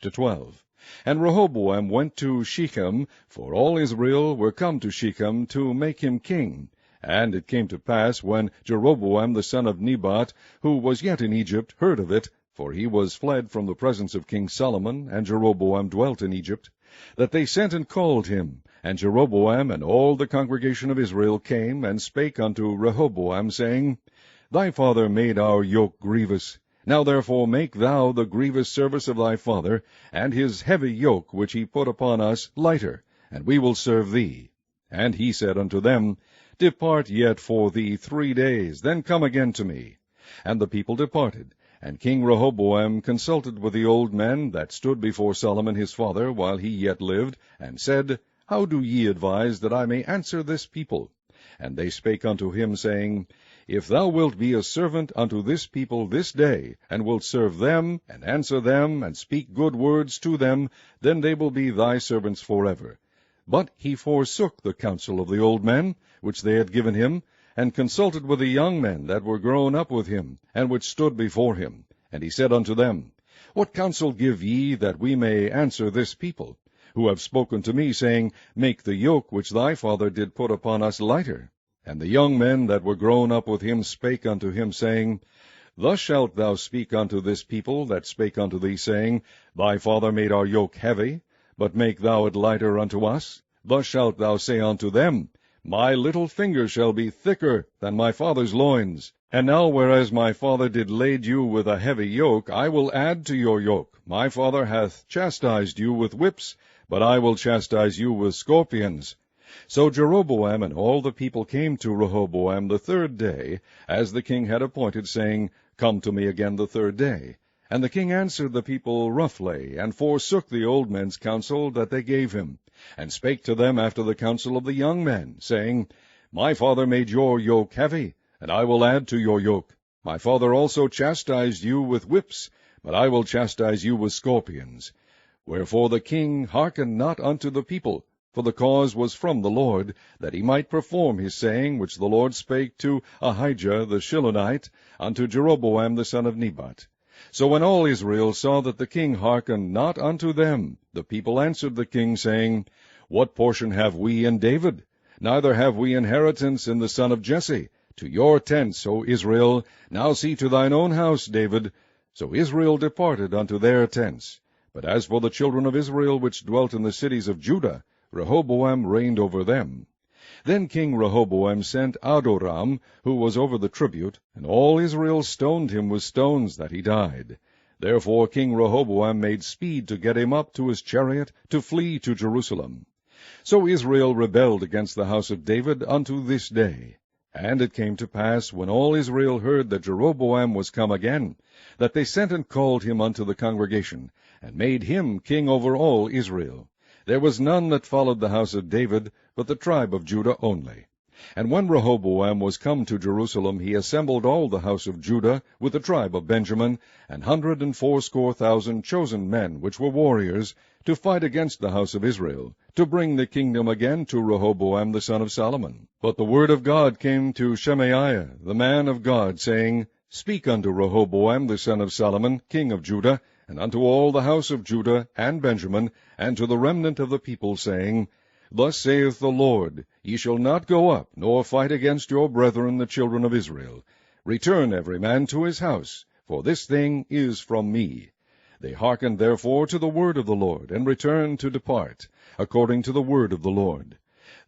11-12. And Rehoboam went to Shechem, for all Israel were come to Shechem to make him king. And it came to pass, when Jeroboam the son of Nebat, who was yet in Egypt, heard of it, for he was fled from the presence of King Solomon, and Jeroboam dwelt in Egypt, that they sent and called him. And Jeroboam and all the congregation of Israel came and spake unto Rehoboam, saying, Thy father made our yoke grievous. Now therefore make thou the grievous service of thy father, and his heavy yoke which he put upon us, lighter, and we will serve thee. And he said unto them, Depart yet for thee 3 days, then come again to me. And the people departed. And King Rehoboam consulted with the old men that stood before Solomon his father while he yet lived, and said, How do ye advise that I may answer this people? And they spake unto him, saying, If thou wilt be a servant unto this people this day, and wilt serve them, and answer them, and speak good words to them, then they will be thy servants forever. But he forsook the counsel of the old men, which they had given him, and consulted with the young men that were grown up with him, and which stood before him. And he said unto them, What counsel give ye, that we may answer this people, who have spoken to me, saying, Make the yoke which thy father did put upon us lighter? And the young men that were grown up with him spake unto him, saying, Thus shalt thou speak unto this people that spake unto thee, saying, Thy father made our yoke heavy, but make thou it lighter unto us. Thus shalt thou say unto them, My little finger shall be thicker than my father's loins. And now, whereas my father did lade you with a heavy yoke, I will add to your yoke. My father hath chastised you with whips, but I will chastise you with scorpions. So Jeroboam and all the people came to Rehoboam the 3rd day, as the king had appointed, saying, Come to me again the 3rd day. And the king answered the people roughly, and forsook the old men's counsel that they gave him, and spake to them after the counsel of the young men, saying, My father made your yoke heavy, and I will add to your yoke. My father also chastised you with whips, but I will chastise you with scorpions. Wherefore the king hearkened not unto the people, for the cause was from the Lord, that he might perform his saying which the Lord spake to Ahijah the Shilonite unto Jeroboam the son of Nebat. So when all Israel saw that the king hearkened not unto them, the people answered the king, saying, What portion have we in David? Neither have we inheritance in the son of Jesse. To your tents, O Israel, now see to thine own house, David. So Israel departed unto their tents. But as for the children of Israel which dwelt in the cities of Judah, Rehoboam reigned over them. Then King Rehoboam sent Adoram, who was over the tribute, and all Israel stoned him with stones that he died. Therefore King Rehoboam made speed to get him up to his chariot, to flee to Jerusalem. So Israel rebelled against the house of David unto this day. And it came to pass, when all Israel heard that Jeroboam was come again, that they sent and called him unto the congregation, and made him king over all Israel. There was none that followed the house of David, but the tribe of Judah only. And when Rehoboam was come to Jerusalem, he assembled all the house of Judah with the tribe of Benjamin, 180,000 chosen men, which were warriors, to fight against the house of Israel, to bring the kingdom again to Rehoboam the son of Solomon. But the word of God came to Shemaiah, the man of God, saying, Speak unto Rehoboam the son of Solomon, king of Judah, and unto all the house of Judah and Benjamin, and to the remnant of the people, saying, Thus saith the Lord, Ye shall not go up, nor fight against your brethren the children of Israel. Return every man to his house, for this thing is from me. They hearkened therefore to the word of the Lord, and returned to depart, according to the word of the Lord.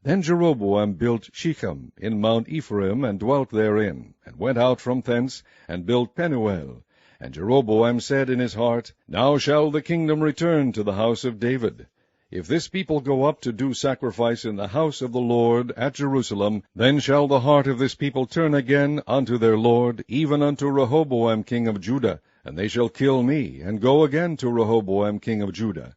Then Jeroboam built Shechem in Mount Ephraim, and dwelt therein, and went out from thence, and built Penuel. And Jeroboam said in his heart, Now shall the kingdom return to the house of David. If this people go up to do sacrifice in the house of the Lord at Jerusalem, then shall the heart of this people turn again unto their Lord, even unto Rehoboam king of Judah, and they shall kill me, and go again to Rehoboam king of Judah.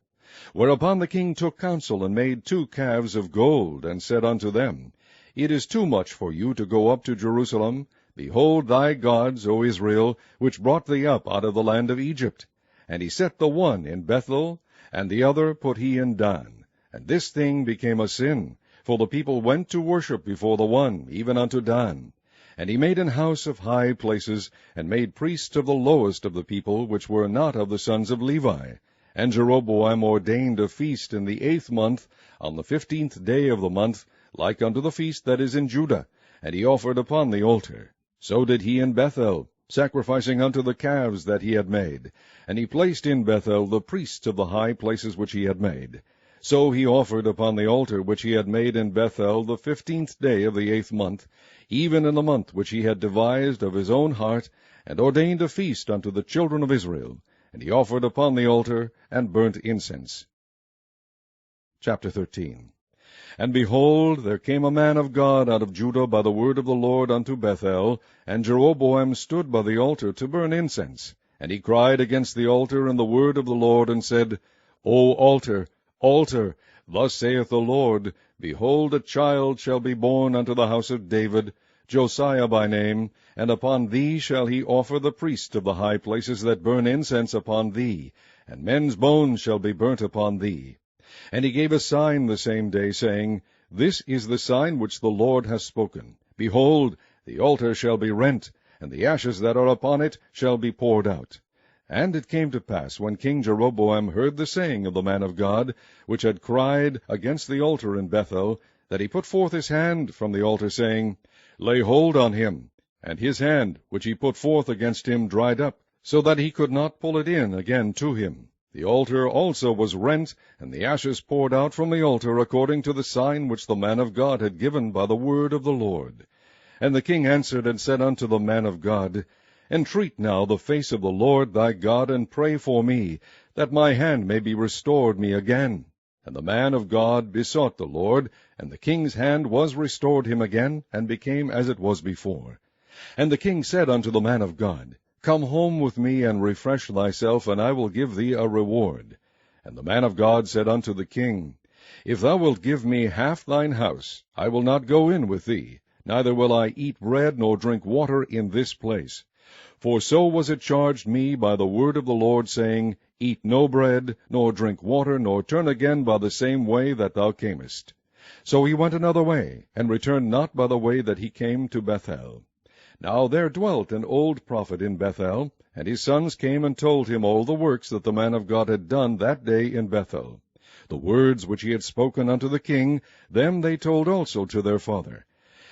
Whereupon the king took counsel, and made 2 calves of gold, and said unto them, It is too much for you to go up to Jerusalem. Behold thy gods, O Israel, which brought thee up out of the land of Egypt. And he set the one in Bethel, and the other put he in Dan. And this thing became a sin, for the people went to worship before the one, even unto Dan. And he made an house of high places, and made priests of the lowest of the people, which were not of the sons of Levi. And Jeroboam ordained a feast in the 8th month, on the 15th day of the month, like unto the feast that is in Judah, and he offered upon the altar. So did he in Bethel, sacrificing unto the calves that he had made. And he placed in Bethel the priests of the high places which he had made. So he offered upon the altar which he had made in Bethel the 15th day of the 8th month, even in the month which he had devised of his own heart, and ordained a feast unto the children of Israel. And he offered upon the altar, and burnt incense. Chapter 13. And behold, there came a man of God out of Judah by the word of the Lord unto Bethel, and Jeroboam stood by the altar to burn incense. And he cried against the altar in the word of the Lord, and said, O altar, altar, thus saith the Lord, Behold, a child shall be born unto the house of David, Josiah by name, and upon thee shall he offer the priest of the high places that burn incense upon thee, and men's bones shall be burnt upon thee. And he gave a sign the same day, saying, This is the sign which the Lord hath spoken. Behold, the altar shall be rent, and the ashes that are upon it shall be poured out. And it came to pass, when King Jeroboam heard the saying of the man of God, which had cried against the altar in Bethel, that he put forth his hand from the altar, saying, Lay hold on him. And his hand, which he put forth against him, dried up, so that he could not pull it in again to him. The altar also was rent, and the ashes poured out from the altar, according to the sign which the man of God had given by the word of the Lord. And the king answered and said unto the man of God, Entreat now the face of the Lord thy God, and pray for me, that my hand may be restored me again. And the man of God besought the Lord, and the king's hand was restored him again, and became as it was before. And the king said unto the man of God, Come home with me, and refresh thyself, and I will give thee a reward. And the man of God said unto the king, If thou wilt give me half thine house, I will not go in with thee, neither will I eat bread nor drink water in this place. For so was it charged me by the word of the Lord, saying, Eat no bread, nor drink water, nor turn again by the same way that thou camest. So he went another way, and returned not by the way that he came to Bethel. Now there dwelt an old prophet in Bethel, and his sons came and told him all the works that the man of God had done that day in Bethel. The words which he had spoken unto the king, them they told also to their father.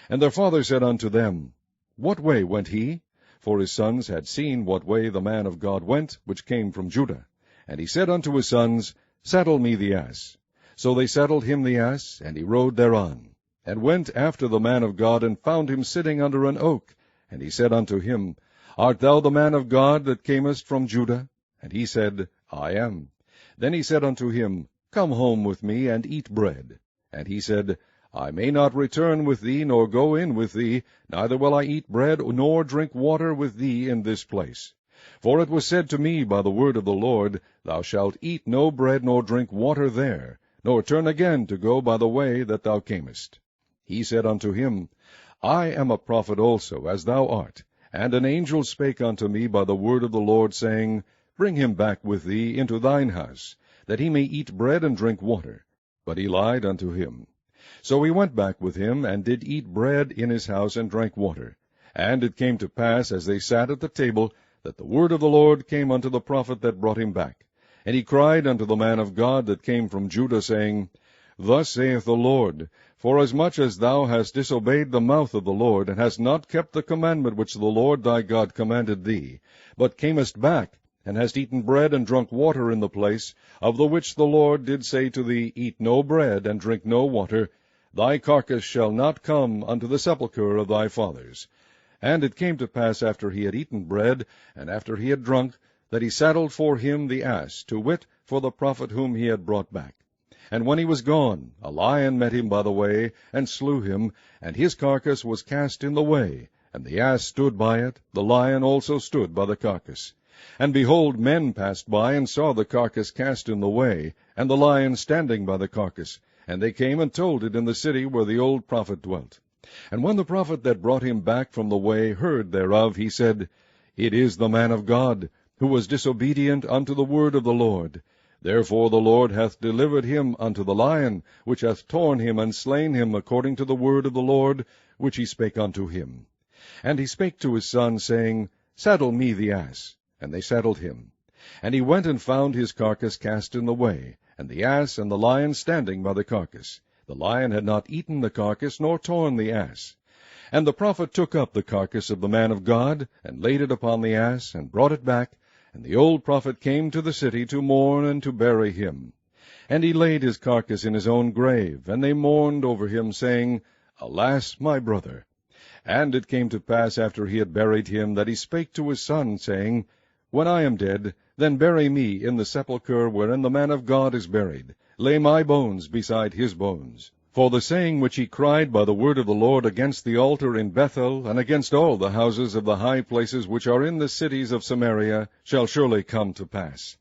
And their father said unto them, What way went he? For his sons had seen what way the man of God went, which came from Judah. And he said unto his sons, Saddle me the ass. So they saddled him the ass, and he rode thereon, and went after the man of God, and found him sitting under an oak. And he said unto him, Art thou the man of God that camest from Judah? And he said, I am. Then he said unto him, Come home with me, and eat bread. And he said, I may not return with thee, nor go in with thee, neither will I eat bread, nor drink water with thee in this place. For it was said to me by the word of the Lord, Thou shalt eat no bread, nor drink water there, nor turn again to go by the way that thou camest. He said unto him, I am a prophet also, as thou art. And an angel spake unto me by the word of the Lord, saying, Bring him back with thee into thine house, that he may eat bread and drink water. But he lied unto him. So he went back with him, and did eat bread in his house, and drank water. And it came to pass, as they sat at the table, that the word of the Lord came unto the prophet that brought him back. And he cried unto the man of God that came from Judah, saying, Thus saith the Lord, Forasmuch as thou hast disobeyed the mouth of the Lord, and hast not kept the commandment which the Lord thy God commanded thee, but camest back, and hast eaten bread and drunk water in the place, of the which the Lord did say to thee, Eat no bread, and drink no water, thy carcass shall not come unto the sepulchre of thy fathers. And it came to pass, after he had eaten bread, and after he had drunk, that he saddled for him the ass, to wit, for the prophet whom he had brought back. And when he was gone, a lion met him by the way, and slew him, and his carcass was cast in the way, and the ass stood by it, the lion also stood by the carcass. And behold, men passed by, and saw the carcass cast in the way, and the lion standing by the carcass. And they came and told it in the city where the old prophet dwelt. And when the prophet that brought him back from the way heard thereof, he said, It is the man of God, who was disobedient unto the word of the Lord. Therefore the Lord hath delivered him unto the lion, which hath torn him and slain him according to the word of the Lord, which he spake unto him. And he spake to his son, saying, Saddle me the ass. And they saddled him. And he went and found his carcass cast in the way, and the ass and the lion standing by the carcass. The lion had not eaten the carcass, nor torn the ass. And the prophet took up the carcass of the man of God, and laid it upon the ass, and brought it back. And the old prophet came to the city to mourn and to bury him. And he laid his carcass in his own grave, and they mourned over him, saying, Alas, my brother! And it came to pass after he had buried him, that he spake to his son, saying, When I am dead, then bury me in the sepulchre wherein the man of God is buried. Lay my bones beside his bones. For the saying which he cried by the word of the Lord against the altar in Bethel, and against all the houses of the high places which are in the cities of Samaria, shall surely come to pass.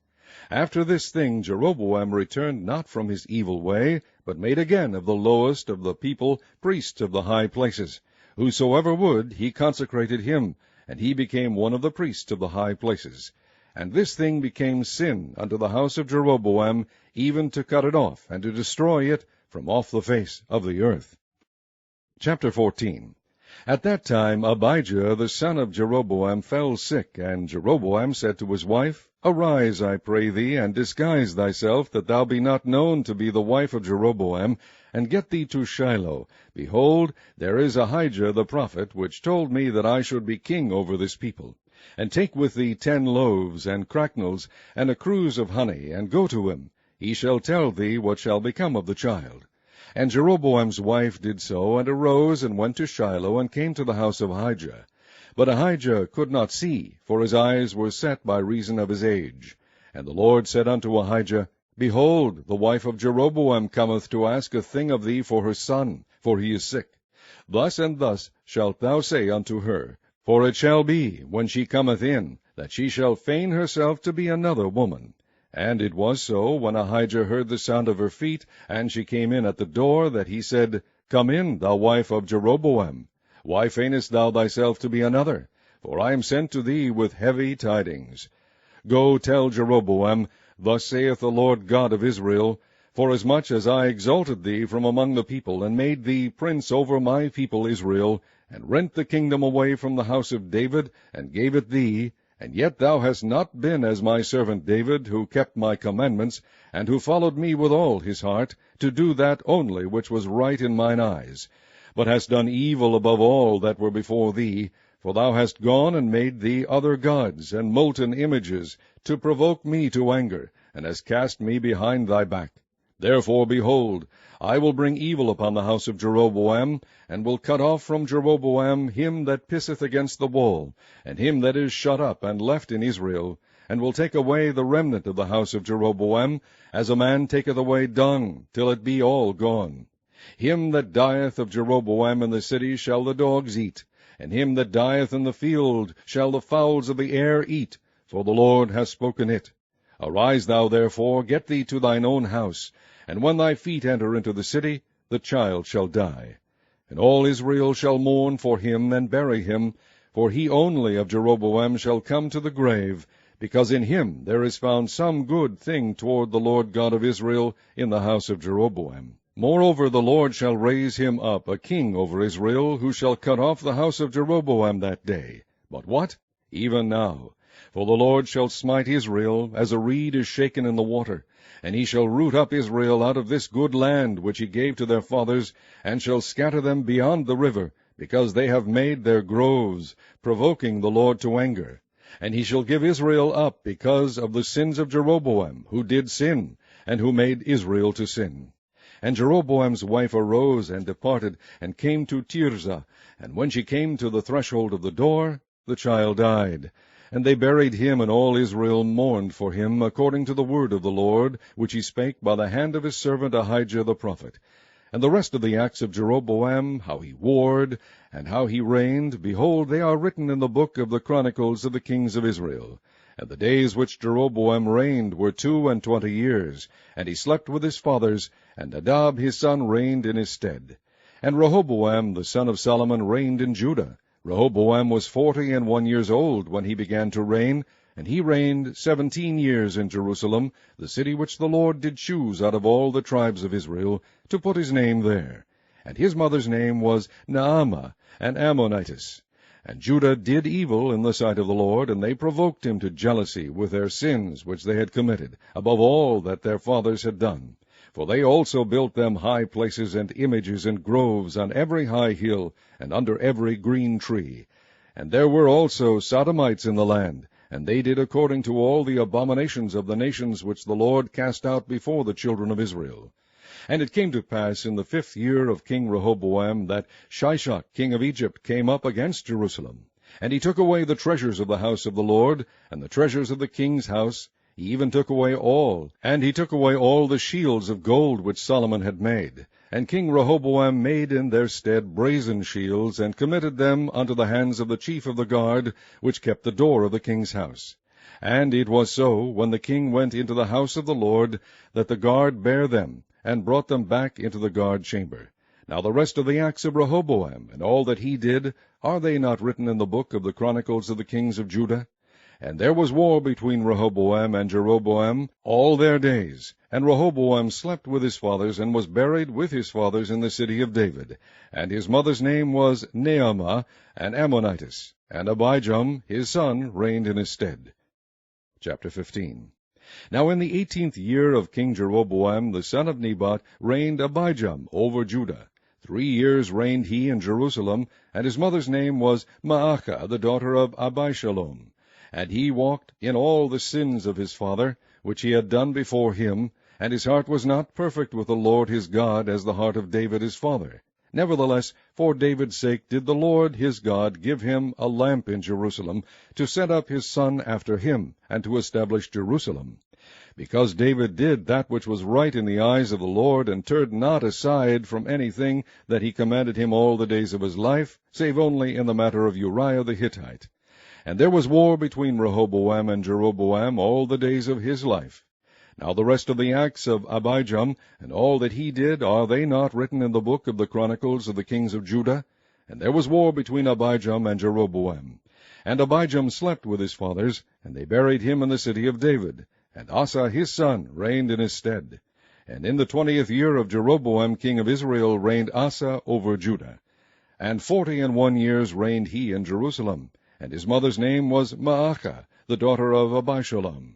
After this thing Jeroboam returned not from his evil way, but made again of the lowest of the people priests of the high places. Whosoever would, he consecrated him, and he became one of the priests of the high places. And this thing became sin unto the house of Jeroboam, even to cut it off, and to destroy it from off the face of the earth. Chapter 14. At that time Abijah the son of Jeroboam fell sick, and Jeroboam said to his wife, Arise, I pray thee, and disguise thyself, that thou be not known to be the wife of Jeroboam, and get thee to Shiloh. Behold, there is Ahijah the prophet, which told me that I should be king over this people. And take with thee 10 loaves, and cracknels, and a cruse of honey, and go to him. He shall tell thee what shall become of the child. And Jeroboam's wife did so, and arose, and went to Shiloh, and came to the house of Ahijah. But Ahijah could not see, for his eyes were set by reason of his age. And the Lord said unto Ahijah, Behold, the wife of Jeroboam cometh to ask a thing of thee for her son, for he is sick. Thus and thus shalt thou say unto her, For it shall be, when she cometh in, that she shall feign herself to be another woman. And it was so, when Ahijah heard the sound of her feet, and she came in at the door, that he said, Come in, thou wife of Jeroboam. Why feignest thou thyself to be another? For I am sent to thee with heavy tidings. Go tell Jeroboam, Thus saith the Lord God of Israel, Forasmuch as I exalted thee from among the people, and made thee prince over my people Israel, and rent the kingdom away from the house of David, and gave it thee, and yet thou hast not been as my servant David, who kept my commandments, and who followed me with all his heart, to do that only which was right in mine eyes, but hast done evil above all that were before thee, for thou hast gone and made thee other gods, and molten images, to provoke me to anger, and hast cast me behind thy back. Therefore, behold, I will bring evil upon the house of Jeroboam, and will cut off from Jeroboam him that pisseth against the wall, and him that is shut up and left in Israel, and will take away the remnant of the house of Jeroboam, as a man taketh away dung, till it be all gone. Him that dieth of Jeroboam in the city shall the dogs eat, and him that dieth in the field shall the fowls of the air eat, for the Lord hath spoken it. Arise thou therefore, get thee to thine own house, and when thy feet enter into the city, the child shall die. And all Israel shall mourn for him, and bury him, for he only of Jeroboam shall come to the grave, because in him there is found some good thing toward the Lord God of Israel in the house of Jeroboam. Moreover, the Lord shall raise him up a king over Israel, who shall cut off the house of Jeroboam that day. But what? Even now. For the Lord shall smite Israel, as a reed is shaken in the water, and he shall root up Israel out of this good land which he gave to their fathers, and shall scatter them beyond the river, because they have made their groves, provoking the Lord to anger. And he shall give Israel up because of the sins of Jeroboam, who did sin, and who made Israel to sin. And Jeroboam's wife arose and departed, and came to Tirzah, and when she came to the threshold of the door, the child died. And they buried him, and all Israel mourned for him, according to the word of the Lord, which he spake by the hand of his servant Ahijah the prophet. And the rest of the acts of Jeroboam, how he warred, and how he reigned, behold, they are written in the book of the chronicles of the kings of Israel. And the days which Jeroboam reigned were 22 years, and he slept with his fathers, and Nadab his son reigned in his stead. And Rehoboam the son of Solomon reigned in Judah. Rehoboam was 41 years old when he began to reign, and he reigned 17 years in Jerusalem, the city which the Lord did choose out of all the tribes of Israel, to put his name there. And his mother's name was Naamah, an Ammonitess. And Judah did evil in the sight of the Lord, and they provoked him to jealousy with their sins which they had committed, above all that their fathers had done. For they also built them high places and images and groves on every high hill, and under every green tree. And there were also Sodomites in the land, and they did according to all the abominations of the nations which the Lord cast out before the children of Israel. And it came to pass in the 5th year of King Rehoboam that Shishak king of Egypt came up against Jerusalem. And he took away the treasures of the house of the Lord, and the treasures of the king's house. He even took away all, and he took away all the shields of gold which Solomon had made. And King Rehoboam made in their stead brazen shields, and committed them unto the hands of the chief of the guard, which kept the door of the king's house. And it was so, when the king went into the house of the Lord, that the guard bare them, and brought them back into the guard chamber. Now the rest of the acts of Rehoboam, and all that he did, are they not written in the book of the chronicles of the kings of Judah? And there was war between Rehoboam and Jeroboam all their days. And Rehoboam slept with his fathers, and was buried with his fathers in the city of David. And his mother's name was Naamah, an Ammonitess. And Abijam his son reigned in his stead. Chapter 15. Now in the 18th year of King Jeroboam the son of Nebat reigned Abijam over Judah. 3 years reigned he in Jerusalem, and his mother's name was Maachah, the daughter of Abishalom. And he walked in all the sins of his father, which he had done before him, and his heart was not perfect with the Lord his God, as the heart of David his father. Nevertheless, for David's sake did the Lord his God give him a lamp in Jerusalem, to set up his son after him, and to establish Jerusalem. Because David did that which was right in the eyes of the Lord, and turned not aside from anything that he commanded him all the days of his life, save only in the matter of Uriah the Hittite. And there was war between Rehoboam and Jeroboam all the days of his life. Now the rest of the acts of Abijam, and all that he did, are they not written in the book of the chronicles of the kings of Judah? And there was war between Abijam and Jeroboam. And Abijam slept with his fathers, and they buried him in the city of David. And Asa his son reigned in his stead. And in the 20th year of Jeroboam king of Israel reigned Asa over Judah. And 41 years reigned he in Jerusalem. And his mother's name was Maachah, the daughter of Abishalom.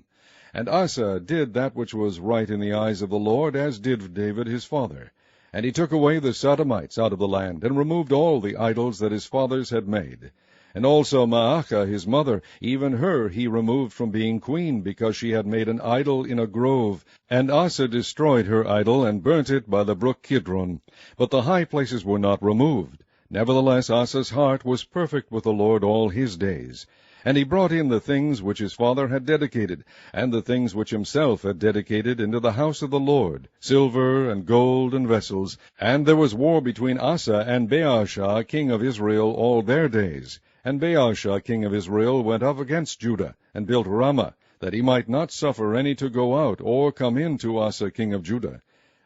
And Asa did that which was right in the eyes of the Lord, as did David his father. And he took away the Sodomites out of the land, and removed all the idols that his fathers had made. And also Maachah his mother, even her he removed from being queen, because she had made an idol in a grove. And Asa destroyed her idol, and burnt it by the brook Kidron. But the high places were not removed. Nevertheless Asa's heart was perfect with the Lord all his days. And he brought in the things which his father had dedicated, and the things which himself had dedicated, into the house of the Lord, silver and gold and vessels. And there was war between Asa and Baasha king of Israel all their days. And Baasha king of Israel went up against Judah, and built Ramah, that he might not suffer any to go out or come in to Asa king of Judah.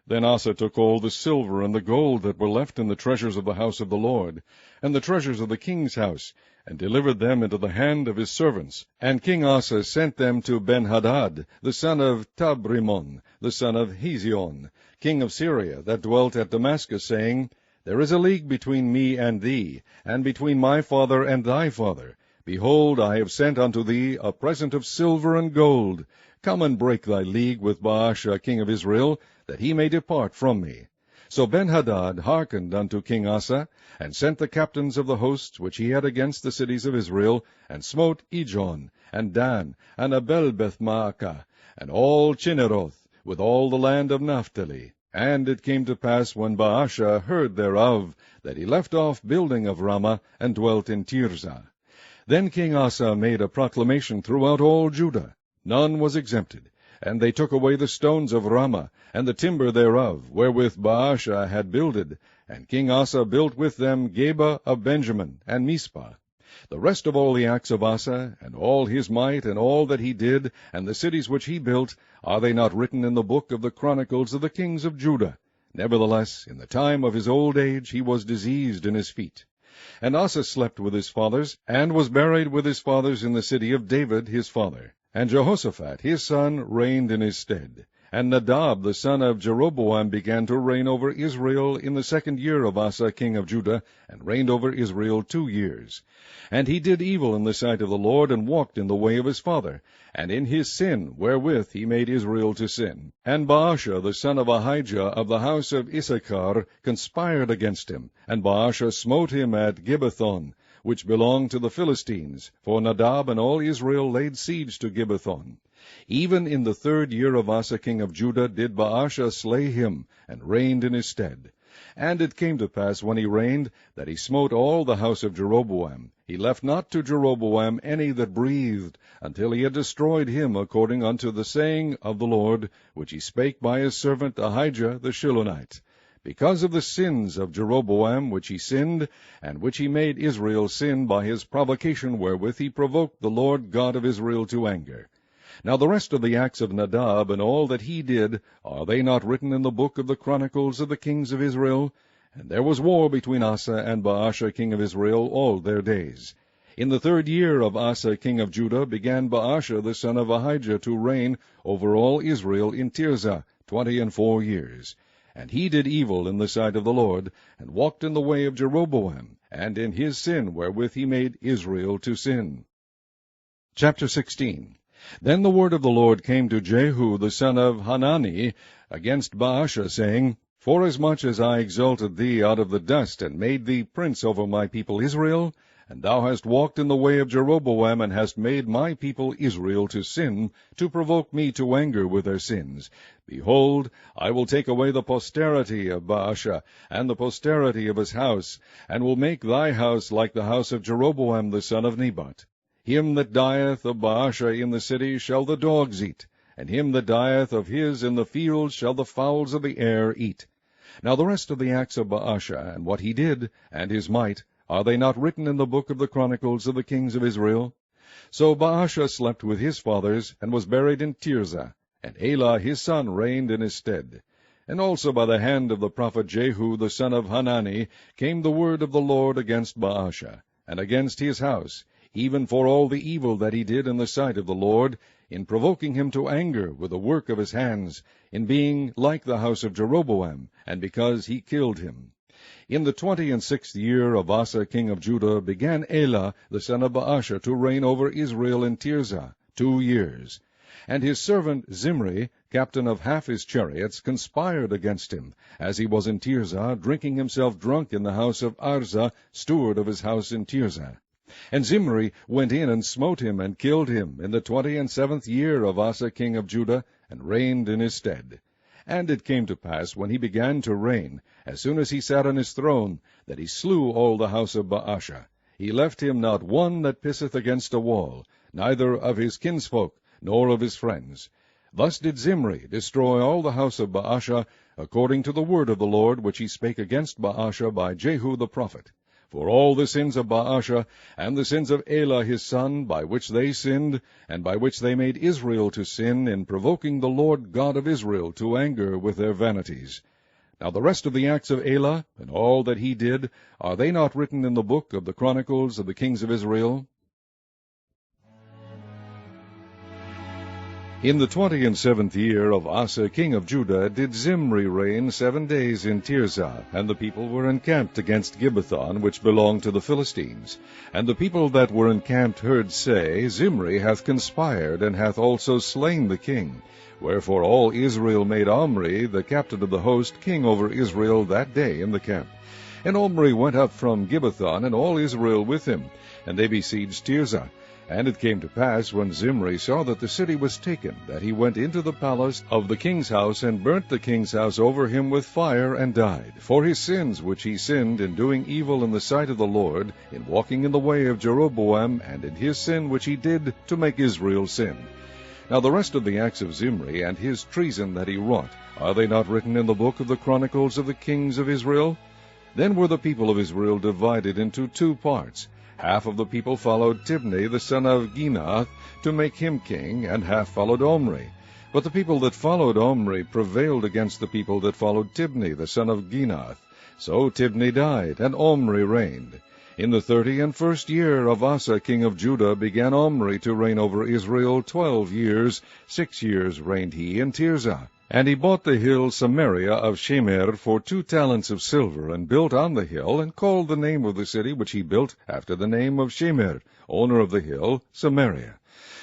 Then Asa took all the silver and the gold that were left in the treasures of the house of the Lord, and the treasures of the king's house, and delivered them into the hand of his servants. And King Asa sent them to Benhadad, the son of Tabrimon, the son of Hezion, king of Syria, that dwelt at Damascus, saying, There is a league between me and thee, and between my father and thy father. Behold, I have sent unto thee a present of silver and gold. Come and break thy league with Baasha king of Israel, that he may depart from me. So Benhadad hearkened unto King Asa, and sent the captains of the hosts which he had against the cities of Israel, and smote Ijon, and Dan, and Abel-Beth-Maachah, and all Chinneroth, with all the land of Naphtali. And it came to pass, when Baasha heard thereof, that he left off building of Ramah, and dwelt in Tirzah. Then King Asa made a proclamation throughout all Judah. None was exempted. And they took away the stones of Ramah, and the timber thereof, wherewith Baasha had builded. And King Asa built with them Geba of Benjamin, and Mizpah. The rest of all the acts of Asa, and all his might, and all that he did, and the cities which he built, are they not written in the book of the chronicles of the kings of Judah? Nevertheless, in the time of his old age he was diseased in his feet. And Asa slept with his fathers, and was buried with his fathers in the city of David his father. And Jehoshaphat his son reigned in his stead. And Nadab the son of Jeroboam began to reign over Israel in the 2nd year of Asa king of Judah, and reigned over Israel 2 years. And he did evil in the sight of the Lord, and walked in the way of his father, and in his sin wherewith he made Israel to sin. And Baasha the son of Ahijah of the house of Issachar conspired against him, and Baasha smote him at Gibbethon, which belonged to the Philistines, for Nadab and all Israel laid siege to Gibbethon. Even in the 3rd year of Asa king of Judah did Baasha slay him, and reigned in his stead. And it came to pass, when he reigned, that he smote all the house of Jeroboam. He left not to Jeroboam any that breathed, until he had destroyed him, according unto the saying of the Lord, which he spake by his servant Ahijah the Shilonite, because of the sins of Jeroboam which he sinned, and which he made Israel sin by his provocation wherewith he provoked the Lord God of Israel to anger. Now the rest of the acts of Nadab, and all that he did, are they not written in the book of the chronicles of the kings of Israel? And there was war between Asa and Baasha king of Israel all their days. In the 3rd year of Asa king of Judah began Baasha the son of Ahijah to reign over all Israel in Tirzah 24 years. And he did evil in the sight of the Lord, and walked in the way of Jeroboam, and in his sin wherewith he made Israel to sin. Chapter 16. Then the word of the Lord came to Jehu the son of Hanani against Baasha, saying, Forasmuch as I exalted thee out of the dust, and made thee prince over my people Israel, and thou hast walked in the way of Jeroboam, and hast made my people Israel to sin, to provoke me to anger with their sins, behold, I will take away the posterity of Baasha, and the posterity of his house, and will make thy house like the house of Jeroboam the son of Nebat. Him that dieth of Baasha in the city shall the dogs eat, and him that dieth of his in the fields shall the fowls of the air eat. Now the rest of the acts of Baasha, and what he did, and his might, are they not written in the book of the chronicles of the kings of Israel? So Baasha slept with his fathers, and was buried in Tirzah, and Elah his son reigned in his stead. And also by the hand of the prophet Jehu the son of Hanani came the word of the Lord against Baasha, and against his house, even for all the evil that he did in the sight of the Lord, in provoking him to anger with the work of his hands, in being like the house of Jeroboam, and because he killed him. In the 26th year of Asa king of Judah began Elah the son of Baasha to reign over Israel in Tirzah 2 years. And his servant Zimri, captain of half his chariots, conspired against him, as he was in Tirzah, drinking himself drunk in the house of Arza, steward of his house in Tirzah. And Zimri went in and smote him, and killed him, in the 27th year of Asa king of Judah, and reigned in his stead. And it came to pass, when he began to reign, as soon as he sat on his throne, that he slew all the house of Baasha. He left him not one that pisseth against a wall, neither of his kinsfolk, nor of his friends. Thus did Zimri destroy all the house of Baasha, according to the word of the Lord which he spake against Baasha by Jehu the prophet. For all the sins of Baasha, and the sins of Elah his son, by which they sinned, and by which they made Israel to sin, in provoking the Lord God of Israel to anger with their vanities. Now the rest of the acts of Elah, and all that he did, are they not written in the book of the chronicles of the kings of Israel? In the 27th year of Asa king of Judah did Zimri reign 7 days in Tirzah, and the people were encamped against Gibbethon, which belonged to the Philistines. And the people that were encamped heard say, Zimri hath conspired, and hath also slain the king. Wherefore all Israel made Omri, the captain of the host, king over Israel that day in the camp. And Omri went up from Gibbethon, and all Israel with him, and they besieged Tirzah. And it came to pass, when Zimri saw that the city was taken, that he went into the palace of the king's house, and burnt the king's house over him with fire, and died, for his sins which he sinned in doing evil in the sight of the Lord, in walking in the way of Jeroboam, and in his sin which he did to make Israel sin. Now the rest of the acts of Zimri, and his treason that he wrought, are they not written in the book of the chronicles of the kings of Israel? Then were the people of Israel divided into 2 parts. Half of the people followed Tibni the son of Ginath, to make him king, and half followed Omri. But the people that followed Omri prevailed against the people that followed Tibni the son of Ginath. So Tibni died, and Omri reigned. In the 31st year of Asa king of Judah began Omri to reign over Israel 12 years. 6 years reigned he in Tirzah. And he bought the hill Samaria of Shemer for 2 talents of silver, and built on the hill, and called the name of the city which he built after the name of Shemer, owner of the hill, Samaria.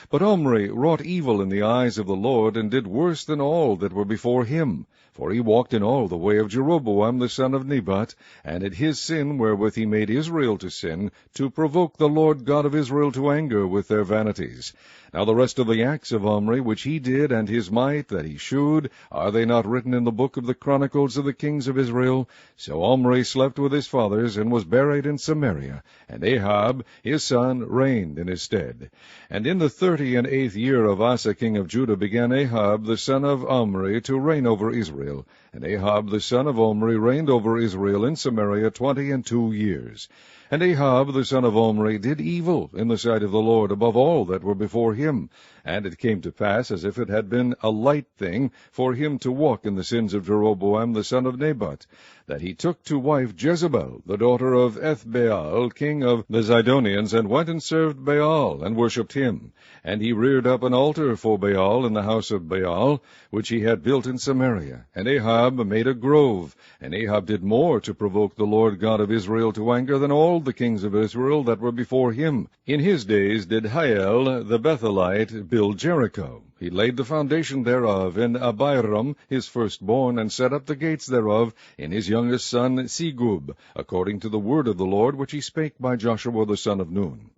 But Omri wrought evil in the eyes of the Lord, and did worse than all that were before him. For he walked in all the way of Jeroboam the son of Nebat, and in his sin wherewith he made Israel to sin, to provoke the Lord God of Israel to anger with their vanities. Now the rest of the acts of Omri, which he did, and his might that he shewed, are they not written in the book of the Chronicles of the kings of Israel? So Omri slept with his fathers, and was buried in Samaria, and Ahab his son reigned in his stead. And in the 38th year of Asa king of Judah began Ahab the son of Omri to reign over Israel. And Ahab the son of Omri reigned over Israel in Samaria 22 years. And Ahab the son of Omri did evil in the sight of the Lord above all that were before him. And it came to pass, as if it had been a light thing for him to walk in the sins of Jeroboam the son of Nebat, that he took to wife Jezebel, the daughter of Ethbaal, king of the Zidonians, and went and served Baal, and worshipped him. And he reared up an altar for Baal in the house of Baal, which he had built in Samaria. And Ahab made a grove. And Ahab did more to provoke the Lord God of Israel to anger than all the kings of Israel that were before him. In his days did Hiel the Bethelite build Jericho. He laid the foundation thereof in Abiram his firstborn, and set up the gates thereof in his youngest son Segub, according to the word of the Lord which he spake by Joshua the son of Nun.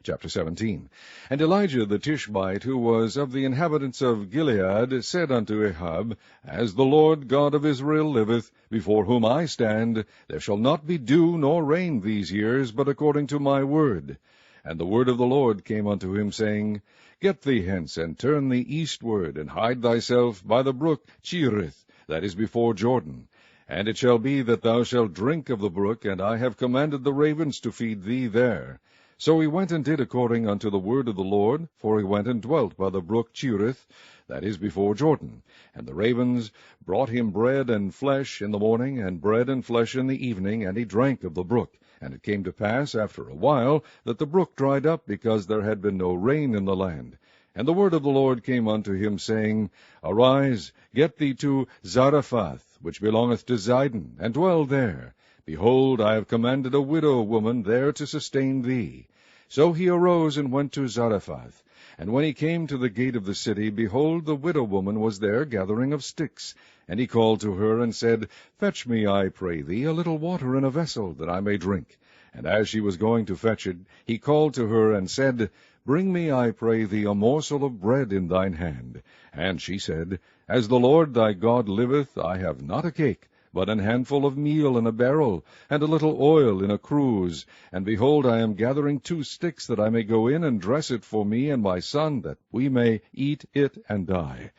Chapter 17. And Elijah the Tishbite, who was of the inhabitants of Gilead, said unto Ahab, As the Lord God of Israel liveth, before whom I stand, there shall not be dew nor rain these years, but according to my word. And the word of the Lord came unto him, saying, Get thee hence, and turn thee eastward, and hide thyself by the brook Cherith, that is before Jordan. And it shall be that thou shalt drink of the brook, and I have commanded the ravens to feed thee there. So he went and did according unto the word of the Lord, for he went and dwelt by the brook Cherith, that is before Jordan. And the ravens brought him bread and flesh in the morning, and bread and flesh in the evening, and he drank of the brook. And it came to pass after a while that the brook dried up, because there had been no rain in the land. And the word of the Lord came unto him, saying, Arise, get thee to Zarephath, which belongeth to Zidon, and dwell there. Behold, I have commanded a widow woman there to sustain thee. So he arose and went to Zarephath. And when he came to the gate of the city, behold, the widow woman was there gathering of sticks. And he called to her, and said, Fetch me, I pray thee, a little water in a vessel, that I may drink. And as she was going to fetch it, he called to her, and said, Bring me, I pray thee, a morsel of bread in thine hand. And she said, As the Lord thy God liveth, I have not a cake, but an handful of meal in a barrel, and a little oil in a cruse. And behold, I am gathering 2 sticks, that I may go in and dress it for me and my son, that we may eat it and die.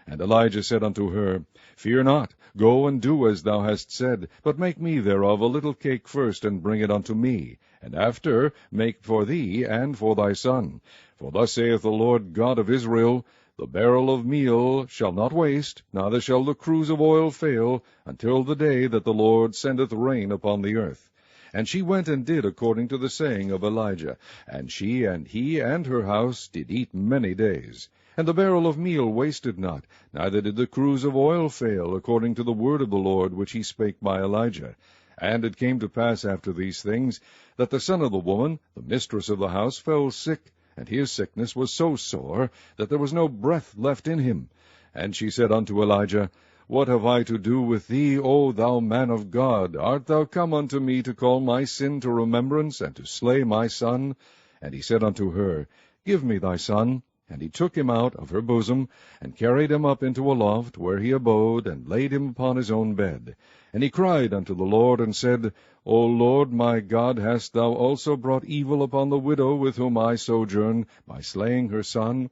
And Elijah said unto her, Fear not, go and do as thou hast said, but make me thereof a little cake first, and bring it unto me, and after make for thee and for thy son. For thus saith the Lord God of Israel, The barrel of meal shall not waste, neither shall the cruse of oil fail, until the day that the Lord sendeth rain upon the earth. And she went and did according to the saying of Elijah, and she and he and her house did eat many days. And the barrel of meal wasted not, neither did the cruse of oil fail, according to the word of the Lord which he spake by Elijah. And it came to pass after these things, that the son of the woman, the mistress of the house, fell sick, and his sickness was so sore, that there was no breath left in him. And she said unto Elijah, What have I to do with thee, O thou man of God? Art thou come unto me to call my sin to remembrance, and to slay my son? And he said unto her, Give me thy son. And he took him out of her bosom, and carried him up into a loft, where he abode, and laid him upon his own bed. And he cried unto the Lord, and said, O Lord my God, hast thou also brought evil upon the widow with whom I sojourn, by slaying her son?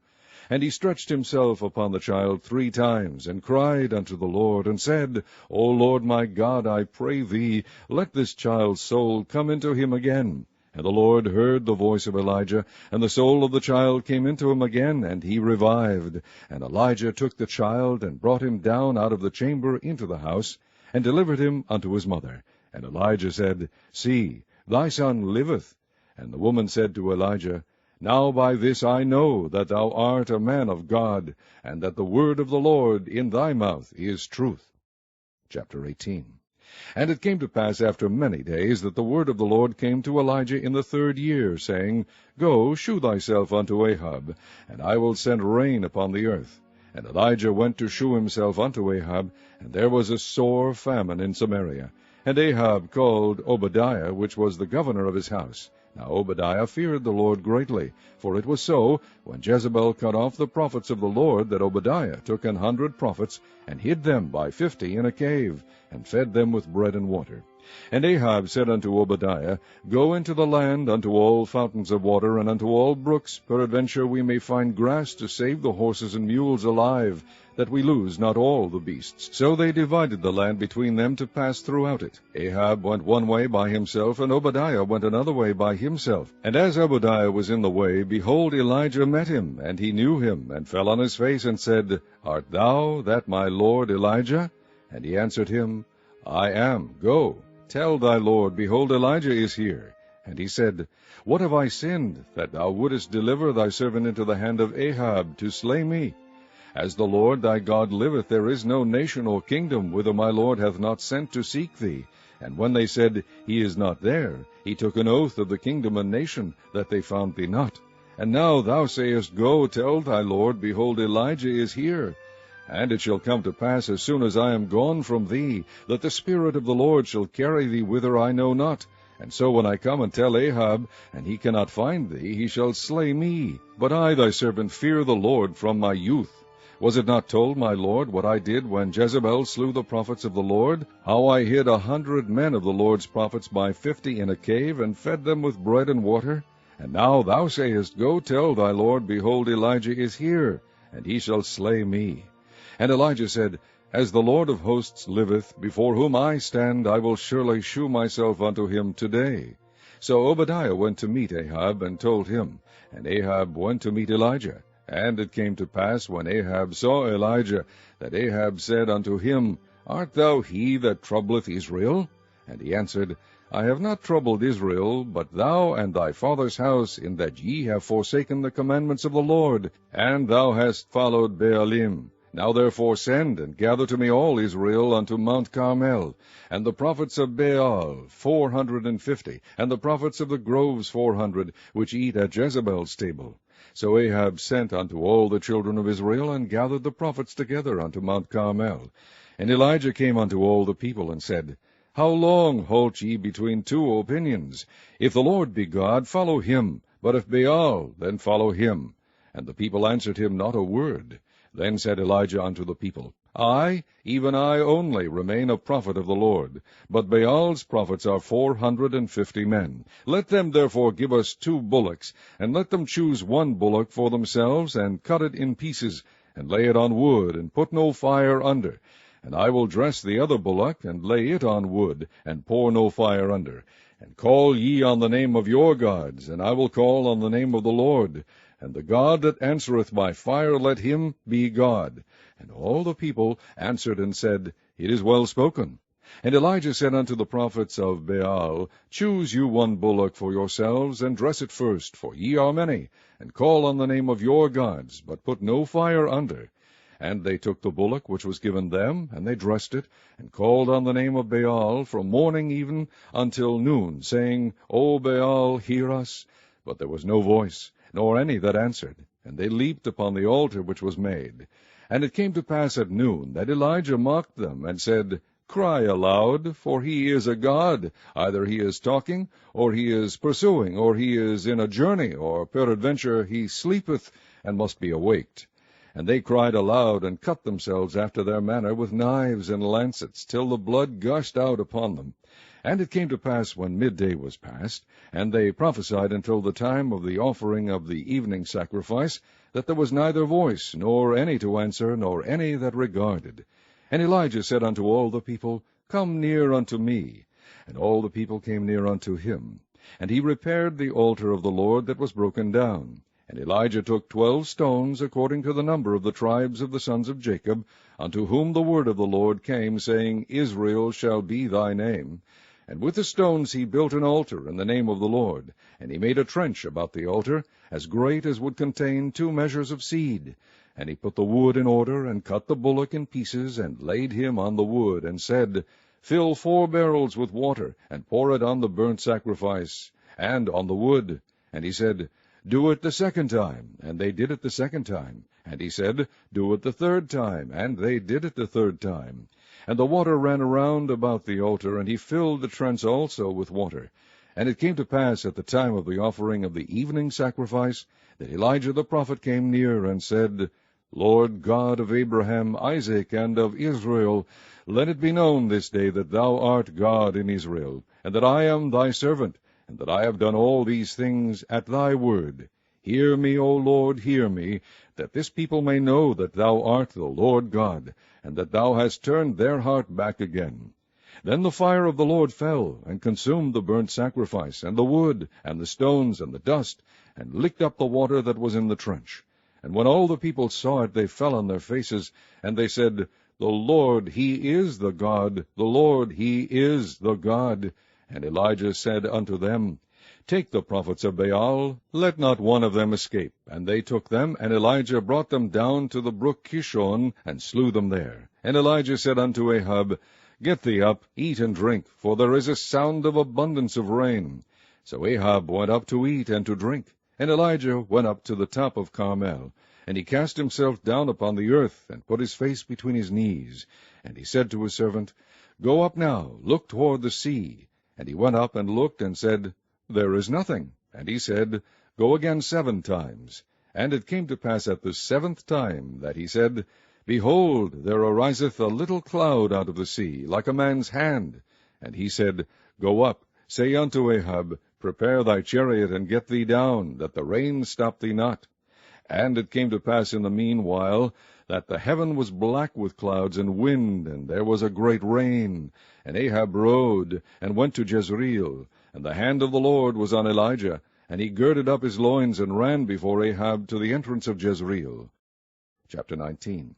And he stretched himself upon the child 3 times, and cried unto the Lord, and said, O Lord my God, I pray thee, let this child's soul come into him again. And the Lord heard the voice of Elijah, and the soul of the child came into him again, and he revived. And Elijah took the child, and brought him down out of the chamber into the house, and delivered him unto his mother. And Elijah said, See, thy son liveth. And the woman said to Elijah, Now by this I know that thou art a man of God, and that the word of the Lord in thy mouth is truth. Chapter 18. And it came to pass after many days that the word of the Lord came to Elijah in the 3rd year, saying, Go, shew thyself unto Ahab, and I will send rain upon the earth. And Elijah went to shew himself unto Ahab, and there was a sore famine in Samaria. And Ahab called Obadiah, which was the governor of his house. Now Obadiah feared the Lord greatly, for it was so, when Jezebel cut off the prophets of the Lord, that Obadiah took 100 prophets, and hid them by 50 in a cave, and fed them with bread and water. And Ahab said unto Obadiah, Go into the land unto all fountains of water, and unto all brooks, peradventure we may find grass to save the horses and mules alive, that we lose not all the beasts. So they divided the land between them to pass throughout it. Ahab went one way by himself, and Obadiah went another way by himself. And as Obadiah was in the way, behold, Elijah met him, and he knew him, and fell on his face, and said, Art thou that my lord Elijah? And he answered him, I am. Go, tell thy lord, behold, Elijah is here. And he said, What have I sinned, that thou wouldest deliver thy servant into the hand of Ahab, to slay me? As the Lord thy God liveth, there is no nation or kingdom whither my Lord hath not sent to seek thee. And when they said, He is not there, he took an oath of the kingdom and nation, that they found thee not. And now thou sayest, Go, tell thy Lord, behold, Elijah is here. And it shall come to pass, as soon as I am gone from thee, that the Spirit of the Lord shall carry thee whither I know not. And so when I come and tell Ahab, and he cannot find thee, he shall slay me. But I thy servant fear the Lord from my youth. Was it not told, my Lord, what I did when Jezebel slew the prophets of the Lord? How I hid 100 men of the Lord's prophets by 50 in a cave, and fed them with bread and water? And now thou sayest, Go tell thy Lord, behold, Elijah is here, and he shall slay me. And Elijah said, As the Lord of hosts liveth, before whom I stand, I will surely shew myself unto him today. So Obadiah went to meet Ahab, and told him. And Ahab went to meet Elijah. And it came to pass, when Ahab saw Elijah, that Ahab said unto him, Art thou he that troubleth Israel? And he answered, I have not troubled Israel, but thou and thy father's house, in that ye have forsaken the commandments of the Lord, and thou hast followed Baalim. Now therefore send, and gather to me all Israel unto Mount Carmel, and the prophets of Baal 450, and the prophets of the groves 400, which eat at Jezebel's table. So Ahab sent unto all the children of Israel, and gathered the prophets together unto Mount Carmel. And Elijah came unto all the people, and said, How long halt ye between 2 opinions? If the Lord be God, follow him, but if Baal, then follow him. And the people answered him not a word. Then said Elijah unto the people, I, even I only, remain a prophet of the Lord, but Baal's prophets are 450 men. Let them therefore give us 2 bullocks, and let them choose 1 bullock for themselves, and cut it in pieces, and lay it on wood, and put no fire under. And I will dress the other bullock, and lay it on wood, and pour no fire under. And call ye on the name of your gods, and I will call on the name of the Lord. And the God that answereth by fire, let him be God. And all the people answered and said, It is well spoken. And Elijah said unto the prophets of Baal, Choose you 1 bullock for yourselves, and dress it first, for ye are many, and call on the name of your gods, but put no fire under. And they took the bullock which was given them, and they dressed it, and called on the name of Baal from morning even until noon, saying, O Baal, hear us. But there was no voice, nor any that answered. And they leaped upon the altar which was made. And it came to pass at noon, that Elijah mocked them, and said, Cry aloud, for he is a god. Either he is talking, or he is pursuing, or he is in a journey, or peradventure he sleepeth, and must be awaked. And they cried aloud, and cut themselves after their manner with knives and lancets, till the blood gushed out upon them. And it came to pass, when midday was past, and they prophesied until the time of the offering of the evening sacrifice, that there was neither voice, nor any to answer, nor any that regarded. And Elijah said unto all the people, Come near unto me. And all the people came near unto him. And he repaired the altar of the Lord that was broken down. And Elijah took 12 stones, according to the number of the tribes of the sons of Jacob, unto whom the word of the Lord came, saying, Israel shall be thy name. And with the stones he built an altar in the name of the Lord, and he made a trench about the altar, as great as would contain 2 measures of seed. And he put the wood in order, and cut the bullock in pieces, and laid him on the wood, and said, Fill 4 barrels with water, and pour it on the burnt sacrifice, and on the wood. And he said, Do it the 2nd time. And they did it the 2nd time. And he said, Do it the 3rd time. And they did it the 3rd time. And the water ran around about the altar, and he filled the trench also with water. And it came to pass at the time of the offering of the evening sacrifice, that Elijah the prophet came near, and said, Lord God of Abraham, Isaac, and of Israel, let it be known this day that thou art God in Israel, and that I am thy servant, and that I have done all these things at thy word. Hear me, O Lord, hear me, that this people may know that thou art the Lord God, and that thou hast turned their heart back again. Then the fire of the Lord fell, and consumed the burnt sacrifice, and the wood, and the stones, and the dust, and licked up the water that was in the trench. And when all the people saw it, they fell on their faces, and they said, The Lord, he is the God, the Lord, he is the God. And Elijah said unto them, Take the prophets of Baal, let not one of them escape. And they took them, and Elijah brought them down to the brook Kishon, and slew them there. And Elijah said unto Ahab, Get thee up, eat and drink, for there is a sound of abundance of rain. So Ahab went up to eat and to drink. And Elijah went up to the top of Carmel. And he cast himself down upon the earth, and put his face between his knees. And he said to his servant, Go up now, look toward the sea. And he went up and looked, and said, There is nothing. And he said, Go again 7 times. And it came to pass at the 7th time that he said, Behold, there ariseth a little cloud out of the sea, like a man's hand. And he said, Go up, say unto Ahab, Prepare thy chariot, and get thee down, that the rain stop thee not. And it came to pass in the meanwhile, that the heaven was black with clouds and wind, and there was a great rain. And Ahab rode, and went to Jezreel. And the hand of the Lord was on Elijah, and he girded up his loins, and ran before Ahab to the entrance of Jezreel. Chapter 19.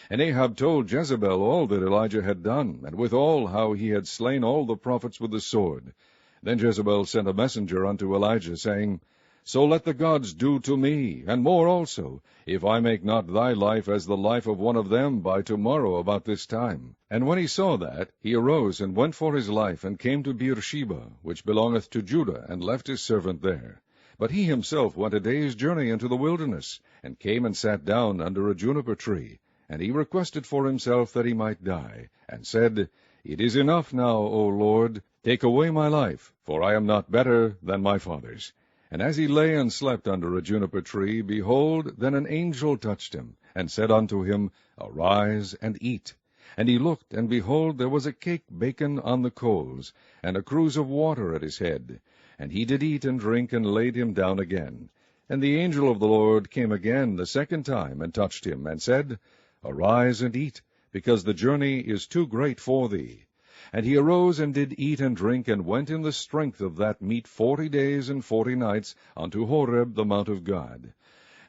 And Ahab told Jezebel all that Elijah had done, and withal how he had slain all the prophets with the sword. Then Jezebel sent a messenger unto Elijah, saying, So let the gods do to me, and more also, if I make not thy life as the life of one of them by tomorrow about this time. And when he saw that, he arose and went for his life, and came to Beersheba, which belongeth to Judah, and left his servant there. But he himself went a day's journey into the wilderness, and came and sat down under a juniper tree. And he requested for himself that he might die, and said, It is enough now, O Lord, take away my life, for I am not better than my fathers. And as he lay and slept under a juniper tree, behold, then an angel touched him, and said unto him, Arise and eat. And he looked, and behold, there was a cake baken on the coals, and a cruse of water at his head. And he did eat and drink, and laid him down again. And the angel of the Lord came again the 2nd time, and touched him, and said, Arise and eat, because the journey is too great for thee. And he arose and did eat and drink, and went in the strength of that meat 40 days and 40 nights unto Horeb the mount of God.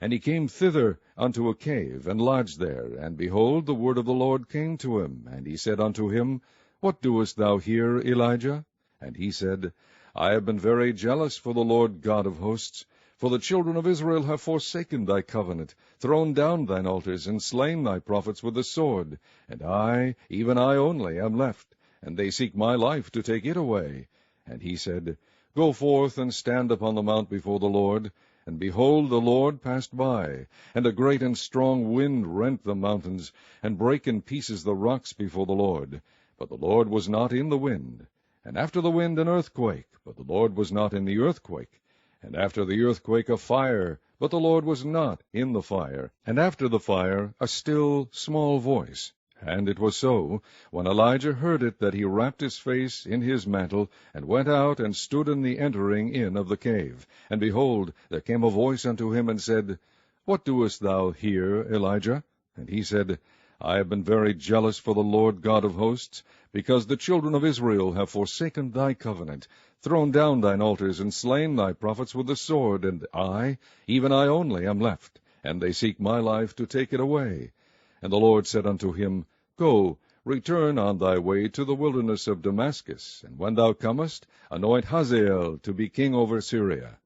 And he came thither unto a cave, and lodged there. And behold, the word of the Lord came to him. And he said unto him, What doest thou here, Elijah? And he said, I have been very jealous for the Lord God of hosts. For the children of Israel have forsaken thy covenant, thrown down thine altars, and slain thy prophets with the sword. And I, even I only, am left, and they seek my life to take it away. And he said, Go forth and stand upon the mount before the Lord. And behold, the Lord passed by, and a great and strong wind rent the mountains, and brake in pieces the rocks before the Lord. But the Lord was not in the wind. And after the wind an earthquake, but the Lord was not in the earthquake. And after the earthquake a fire, but the Lord was not in the fire. And after the fire a still small voice. And it was so, when Elijah heard it, that he wrapped his face in his mantle, and went out, and stood in the entering in of the cave. And behold, there came a voice unto him, and said, What doest thou here, Elijah? And he said, I have been very jealous for the Lord God of hosts, because the children of Israel have forsaken thy covenant, thrown down thine altars, and slain thy prophets with the sword, and I, even I only, am left, and they seek my life to take it away. And the Lord said unto him, Go, return on thy way to the wilderness of Damascus, and when thou comest, anoint Hazael to be king over Syria.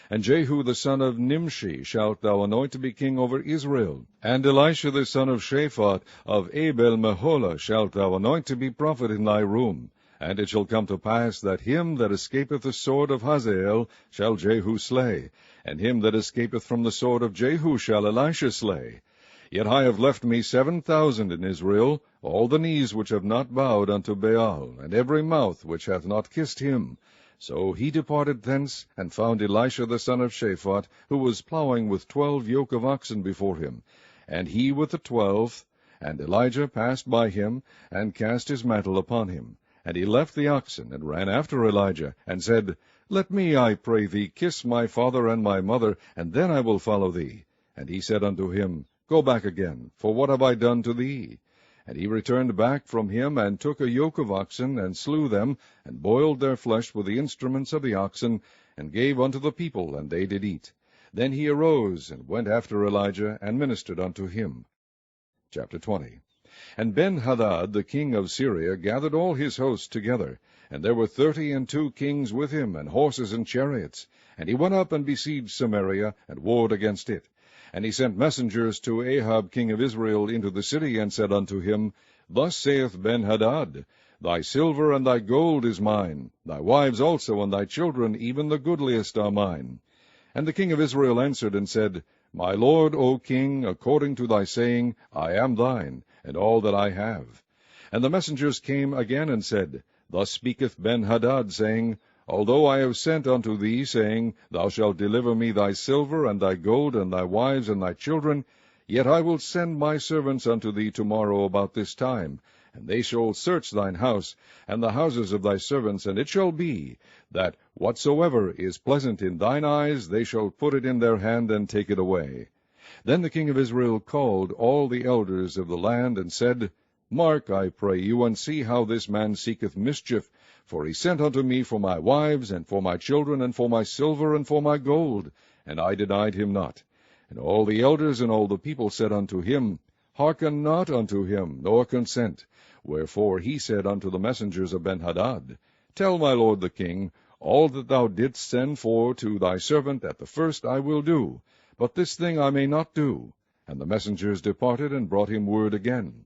And Jehu the son of Nimshi shalt thou anoint to be king over Israel. And Elisha the son of Shaphat of Abel-Meholah shalt thou anoint to be prophet in thy room. And it shall come to pass that him that escapeth the sword of Hazael shall Jehu slay, and him that escapeth from the sword of Jehu shall Elisha slay. Yet I have left me 7,000 in Israel, all the knees which have not bowed unto Baal, and every mouth which hath not kissed him. So he departed thence, and found Elisha the son of Shaphat, who was plowing with 12 yoke of oxen before him, and he with the 12th. And Elijah passed by him, and cast his mantle upon him. And he left the oxen, and ran after Elijah, and said, Let me, I pray thee, kiss my father and my mother, and then I will follow thee. And he said unto him, Go back again, for what have I done to thee? And he returned back from him, and took a yoke of oxen, and slew them, and boiled their flesh with the instruments of the oxen, and gave unto the people, and they did eat. Then he arose, and went after Elijah, and ministered unto him. Chapter 20. And Ben-Hadad the king of Syria gathered all his host together, and there were 32 kings with him, and horses and chariots. And he went up and besieged Samaria, and warred against it. And he sent messengers to Ahab king of Israel into the city, and said unto him, Thus saith Ben-Hadad, Thy silver and thy gold is mine, thy wives also and thy children, even the goodliest are mine. And the king of Israel answered and said, My lord, O king, according to thy saying, I am thine, and all that I have. And the messengers came again and said, Thus speaketh Ben-Hadad, saying, Although I have sent unto thee, saying, Thou shalt deliver me thy silver, and thy gold, and thy wives, and thy children, yet I will send my servants unto thee tomorrow about this time, and they shall search thine house, and the houses of thy servants, and it shall be, that whatsoever is pleasant in thine eyes, they shall put it in their hand, and take it away. Then the king of Israel called all the elders of the land, and said, Mark, I pray you, and see how this man seeketh mischief, for he sent unto me for my wives, and for my children, and for my silver, and for my gold, and I denied him not. And all the elders and all the people said unto him, Hearken not unto him, nor consent. Wherefore he said unto the messengers of Ben-Hadad, Tell my lord the king, all that thou didst send for to thy servant at the first I will do, but this thing I may not do. And the messengers departed, and brought him word again.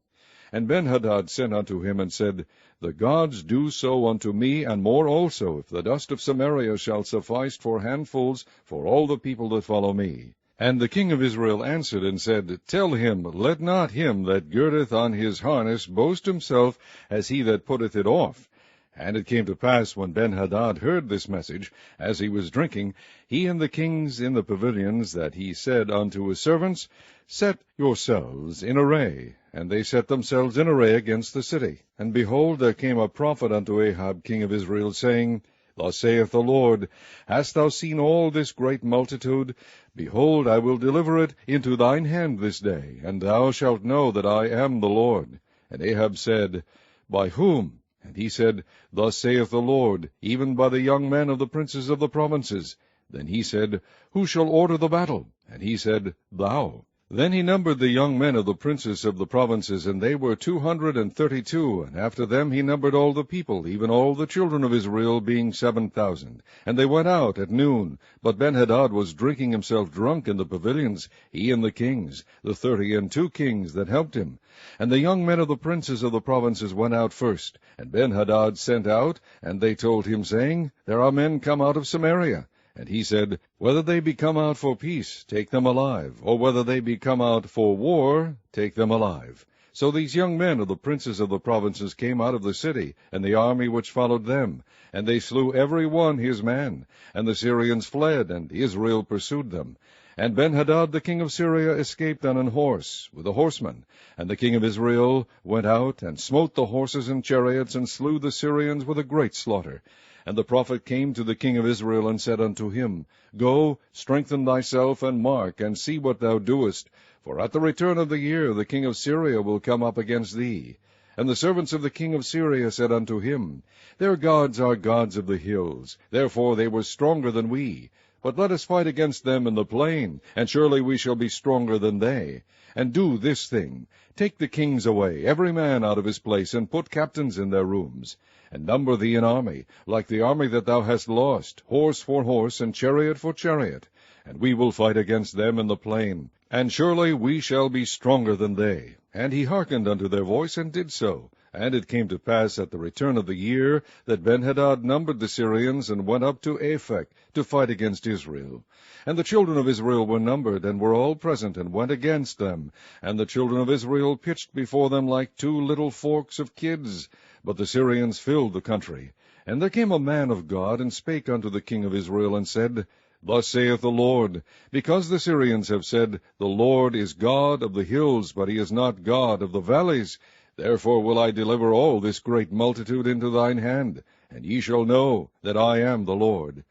And Ben-Hadad sent unto him, and said, The gods do so unto me, and more also, if the dust of Samaria shall suffice for handfuls for all the people that follow me. And the king of Israel answered and said, Tell him, let not him that girdeth on his harness boast himself as he that putteth it off. And it came to pass, when Ben-Hadad heard this message, as he was drinking, he and the kings in the pavilions, that he said unto his servants, Set yourselves in array. And they set themselves in array against the city. And behold, there came a prophet unto Ahab king of Israel, saying, Thus saith the Lord, Hast thou seen all this great multitude? Behold, I will deliver it into thine hand this day, and thou shalt know that I am the Lord. And Ahab said, By whom? And he said, Thus saith the Lord, even by the young men of the princes of the provinces. Then he said, Who shall order the battle? And he said, Thou. Then he numbered the young men of the princes of the provinces, and they were 232, and after them he numbered all the people, even all the children of Israel, being 7,000. And they went out at noon, but Ben-Hadad was drinking himself drunk in the pavilions, he and the kings, the 32 kings that helped him. And the young men of the princes of the provinces went out first, and Ben-Hadad sent out, and they told him, saying, There are men come out of Samaria. And he said, Whether they be come out for peace, take them alive, or whether they be come out for war, take them alive. So these young men of the princes of the provinces came out of the city, and the army which followed them, and they slew every one his man. And the Syrians fled, and Israel pursued them. And Ben-Hadad the king of Syria escaped on an horse, with the horsemen. And the king of Israel went out, and smote the horses and chariots, and slew the Syrians with a great slaughter. And the prophet came to the king of Israel, and said unto him, Go, strengthen thyself, and mark, and see what thou doest. For at the return of the year the king of Syria will come up against thee. And the servants of the king of Syria said unto him, Their gods are gods of the hills, therefore they were stronger than we. but let us fight against them in the plain, and surely we shall be stronger than they. And do this thing, take the kings away, every man out of his place, and put captains in their rooms. And number thee an army, like the army that thou hast lost, horse for horse, and chariot for chariot. And we will fight against them in the plain, and surely we shall be stronger than they. And he hearkened unto their voice, and did so. And it came to pass at the return of the year, that Benhadad numbered the Syrians, and went up to Aphek, to fight against Israel. And the children of Israel were numbered, and were all present, and went against them. And the children of Israel pitched before them like two little forks of kids. But the Syrians filled the country. And there came a man of God, and spake unto the king of Israel, and said, Thus saith the Lord, because the Syrians have said, The Lord is God of the hills, but he is not God of the valleys, therefore will I deliver all this great multitude into thine hand, and ye shall know that I am the Lord.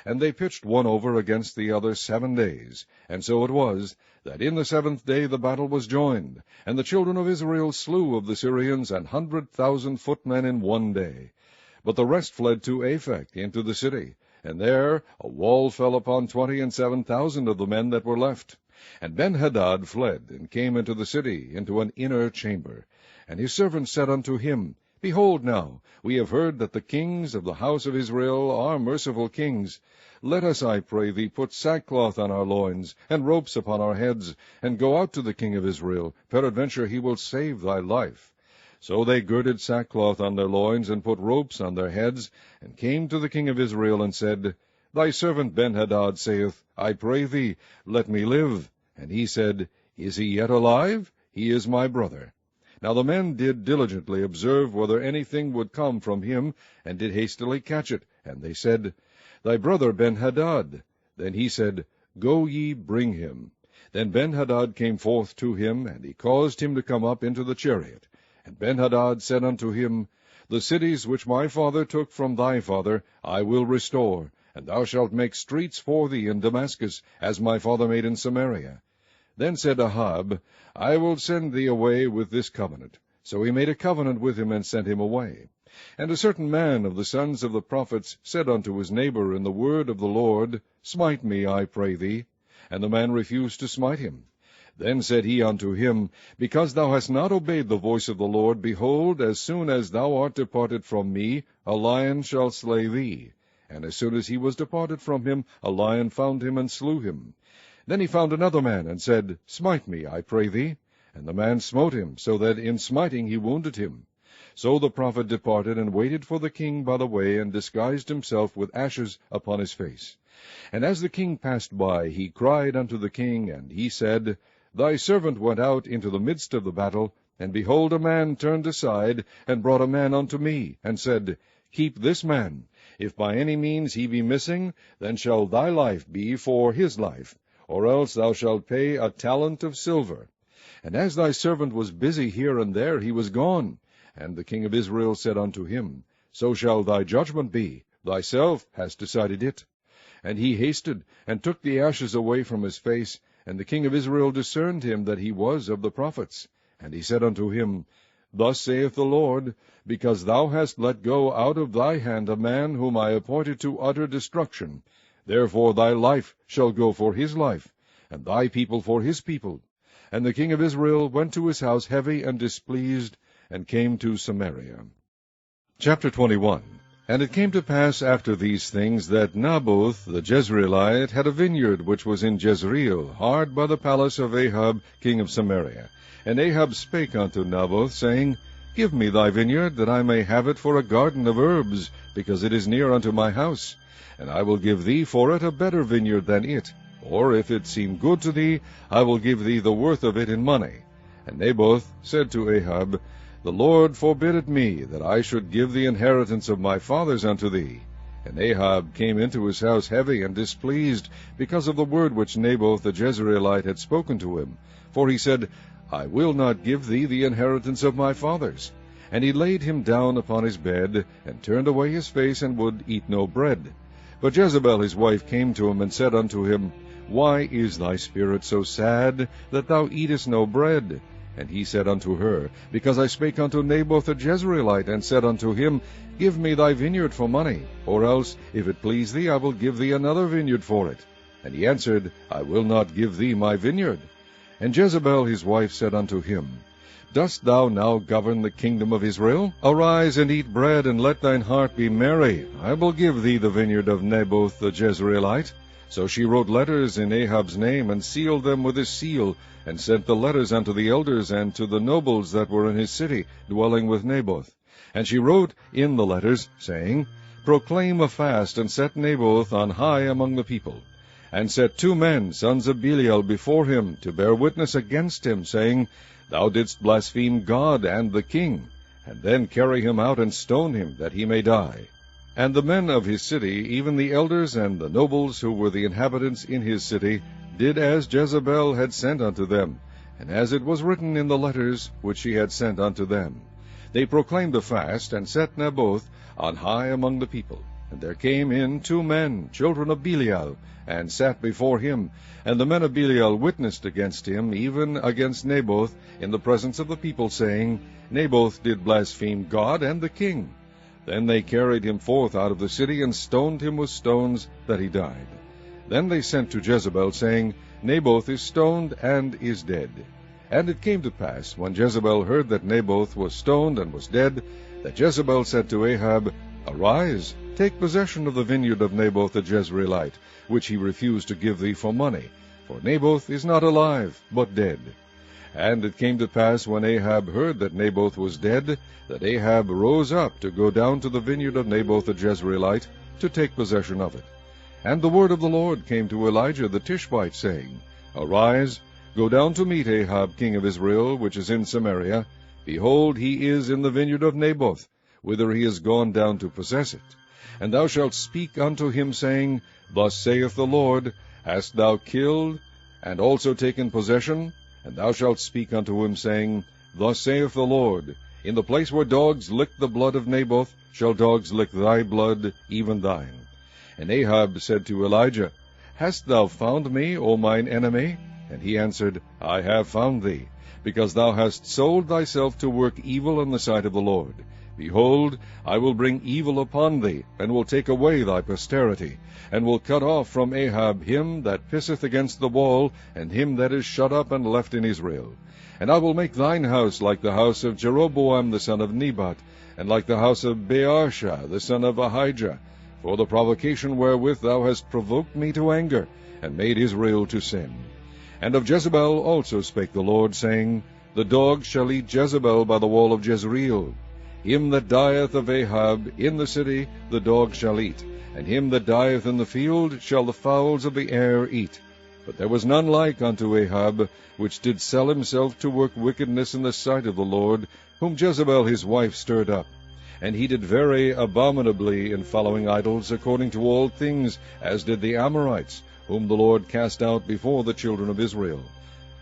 And they pitched one over against the other 7 days. And so it was, that in the 7th day the battle was joined, and the children of Israel slew of the Syrians 100,000 footmen in 1 day. But the rest fled to Aphek into the city, and there a wall fell upon 27,000 of the men that were left. And Benhadad fled, and came into the city, into an inner chamber. And his servants said unto him, Behold now, we have heard that the kings of the house of Israel are merciful kings. Let us, I pray thee, put sackcloth on our loins, and ropes upon our heads, and go out to the king of Israel. Peradventure he will save thy life. So they girded sackcloth on their loins, and put ropes on their heads, and came to the king of Israel, and said, Thy servant Benhadad saith, I pray thee, let me live. And he said, Is he yet alive? He is my brother. Now the men did diligently observe whether anything would come from him, and did hastily catch it. And they said, Thy brother Benhadad. Then he said, Go ye, bring him. Then Benhadad came forth to him, and he caused him to come up into the chariot. And Benhadad said unto him, The cities which my father took from thy father I will restore, and thou shalt make streets for thee in Damascus, as my father made in Samaria. Then said Ahab, I will send thee away with this covenant. So he made a covenant with him, and sent him away. And a certain man of the sons of the prophets said unto his neighbor in the word of the Lord, Smite me, I pray thee. And the man refused to smite him. Then said he unto him, Because thou hast not obeyed the voice of the Lord, behold, as soon as thou art departed from me, a lion shall slay thee. And as soon as he was departed from him, a lion found him, and slew him. Then he found another man, and said, Smite me, I pray thee. And the man smote him, so that in smiting he wounded him. So the prophet departed, and waited for the king by the way, and disguised himself with ashes upon his face. And as the king passed by, he cried unto the king, and he said, Thy servant went out into the midst of the battle, and behold, a man turned aside, and brought a man unto me, and said, Keep this man. If by any means he be missing, then shall thy life be for his life, or else thou shalt pay a talent of silver. And as thy servant was busy here and there, he was gone. And the king of Israel said unto him, So shall thy judgment be, thyself hast decided it. And he hasted, and took the ashes away from his face, and the king of Israel discerned him that he was of the prophets. And he said unto him, Thus saith the Lord, Because thou hast let go out of thy hand a man whom I appointed to utter destruction, therefore thy life shall go for his life, and thy people for his people. And the king of Israel went to his house heavy and displeased, and came to Samaria. Chapter 21. And it came to pass after these things, that Naboth the Jezreelite had a vineyard which was in Jezreel, hard by the palace of Ahab king of Samaria. And Ahab spake unto Naboth, saying, Give me thy vineyard, that I may have it for a garden of herbs, because it is near unto my house. And I will give thee for it a better vineyard than it. Or if it seem good to thee, I will give thee the worth of it in money. And Naboth said to Ahab, The Lord forbid it me, that I should give the inheritance of my fathers unto thee. And Ahab came into his house heavy and displeased, because of the word which Naboth the Jezreelite had spoken to him. For he said, I will not give thee the inheritance of my fathers. And he laid him down upon his bed, and turned away his face, and would eat no bread. But Jezebel his wife came to him, and said unto him, Why is thy spirit so sad, that thou eatest no bread? And he said unto her, Because I spake unto Naboth the Jezreelite, and said unto him, Give me thy vineyard for money, or else, if it please thee, I will give thee another vineyard for it. And he answered, I will not give thee my vineyard. And Jezebel his wife said unto him, Dost thou now govern the kingdom of Israel? Arise and eat bread, and let thine heart be merry. I will give thee the vineyard of Naboth the Jezreelite. So she wrote letters in Ahab's name, and sealed them with his seal, and sent the letters unto the elders and to the nobles that were in his city, dwelling with Naboth. And she wrote in the letters, saying, Proclaim a fast, and set Naboth on high among the people. And set 2 men, sons of Belial, before him, to bear witness against him, saying, Thou didst blaspheme God and the king. And then carry him out and stone him, that he may die. And the men of his city, even the elders and the nobles who were the inhabitants in his city, did as Jezebel had sent unto them, and as it was written in the letters which she had sent unto them. They proclaimed a fast, and set Naboth on high among the people. And there came in 2 men, children of Belial, and sat before him. And the men of Belial witnessed against him, even against Naboth, in the presence of the people, saying, Naboth did blaspheme God and the king. Then they carried him forth out of the city, and stoned him with stones, that he died. Then they sent to Jezebel, saying, Naboth is stoned and is dead. And it came to pass, when Jezebel heard that Naboth was stoned and was dead, that Jezebel said to Ahab, Arise, take possession of the vineyard of Naboth the Jezreelite, which he refused to give thee for money. For Naboth is not alive, but dead. And it came to pass, when Ahab heard that Naboth was dead, that Ahab rose up to go down to the vineyard of Naboth the Jezreelite, to take possession of it. And the word of the Lord came to Elijah the Tishbite, saying, Arise, go down to meet Ahab king of Israel, which is in Samaria. Behold, he is in the vineyard of Naboth, whither he is gone down to possess it. And thou shalt speak unto him, saying, Thus saith the Lord, Hast thou killed, and also taken possession? And thou shalt speak unto him, saying, Thus saith the Lord, In the place where dogs lick the blood of Naboth, shall dogs lick thy blood, even thine. And Ahab said to Elijah, Hast thou found me, O mine enemy? And he answered, I have found thee, because thou hast sold thyself to work evil in the sight of the Lord. Behold, I will bring evil upon thee, and will take away thy posterity, and will cut off from Ahab him that pisseth against the wall, and him that is shut up and left in Israel. And I will make thine house like the house of Jeroboam the son of Nebat, and like the house of Baasha the son of Ahijah, for the provocation wherewith thou hast provoked me to anger, and made Israel to sin. And of Jezebel also spake the Lord, saying, The dogs shall eat Jezebel by the wall of Jezreel. Him that dieth of Ahab in the city the dogs shall eat, and him that dieth in the field shall the fowls of the air eat. But there was none like unto Ahab, which did sell himself to work wickedness in the sight of the Lord, whom Jezebel his wife stirred up. And he did very abominably in following idols, according to all things, as did the Amorites, whom the Lord cast out before the children of Israel.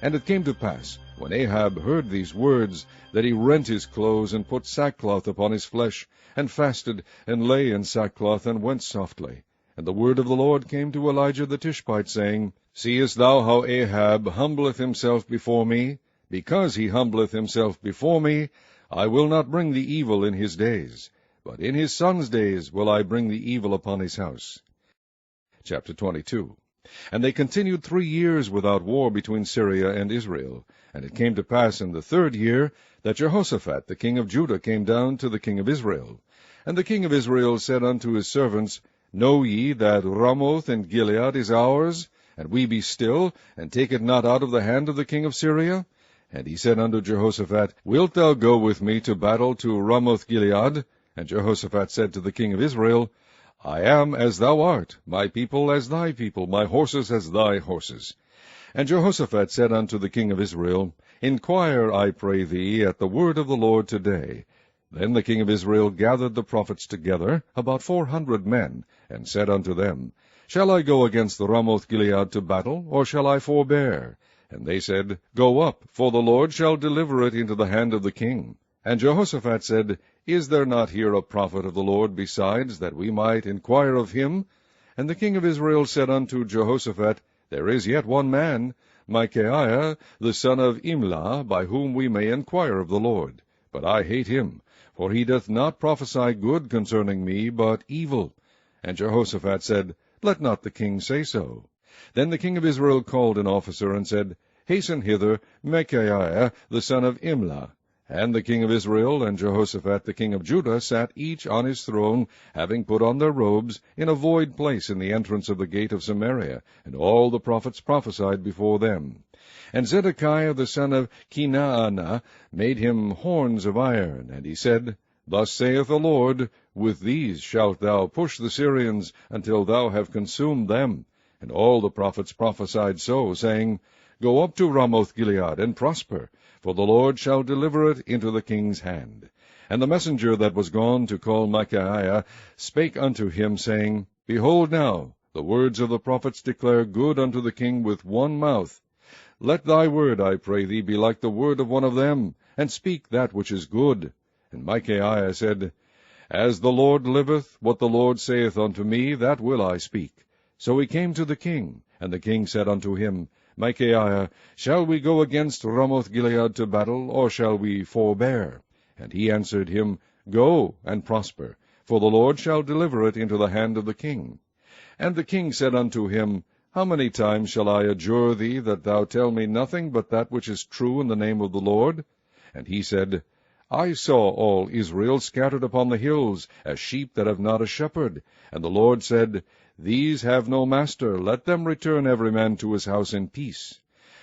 And it came to pass, when Ahab heard these words, that he rent his clothes, and put sackcloth upon his flesh, and fasted, and lay in sackcloth, and went softly. And the word of the Lord came to Elijah the Tishbite, saying, Seest thou how Ahab humbleth himself before me? Because he humbleth himself before me, I will not bring the evil in his days, but in his son's days will I bring the evil upon his house. Chapter 22. And they continued 3 years without war between Syria and Israel. And it came to pass in the 3rd year that Jehoshaphat the king of Judah came down to the king of Israel. And the king of Israel said unto his servants, Know ye that Ramoth in Gilead is ours? And we be still, and take it not out of the hand of the king of Syria? And he said unto Jehoshaphat, Wilt thou go with me to battle to Ramoth-Gilead? And Jehoshaphat said to the king of Israel, I am as thou art, my people as thy people, my horses as thy horses. And Jehoshaphat said unto the king of Israel, Inquire, I pray thee, at the word of the Lord today. Then the king of Israel gathered the prophets together, about 400 men, and said unto them, Shall I go against the Ramoth-Gilead to battle, or shall I forbear? And they said, Go up, for the Lord shall deliver it into the hand of the king. And Jehoshaphat said, Is there not here a prophet of the Lord besides, that we might inquire of him? And the king of Israel said unto Jehoshaphat, There is yet one man, Micaiah the son of Imlah, by whom we may enquire of the Lord. But I hate him, for he doth not prophesy good concerning me, but evil. And Jehoshaphat said, Let not the king say so. Then the king of Israel called an officer, and said, Hasten hither Micaiah the son of Imlah. And the king of Israel and Jehoshaphat the king of Judah sat each on his throne, having put on their robes, in a void place in the entrance of the gate of Samaria, and all the prophets prophesied before them. And Zedekiah the son of Kenaanah made him horns of iron, and he said, Thus saith the Lord, With these shalt thou push the Syrians, until thou have consumed them. And all the prophets prophesied so, saying, Go up to Ramoth-Gilead, and prosper, for the Lord shall deliver it into the king's hand. And the messenger that was gone to call Micaiah spake unto him, saying, Behold now, the words of the prophets declare good unto the king with one mouth. Let thy word, I pray thee, be like the word of one of them, and speak that which is good. And Micaiah said, As the Lord liveth, what the Lord saith unto me, that will I speak. So he came to the king, and the king said unto him, Micaiah, shall we go against Ramoth-Gilead to battle, or shall we forbear? And he answered him, Go and prosper, for the Lord shall deliver it into the hand of the king. And the king said unto him, How many times shall I adjure thee that thou tell me nothing but that which is true in the name of the Lord? And he said, I saw all Israel scattered upon the hills, as sheep that have not a shepherd. And the Lord said, These have no master, let them return every man to his house in peace.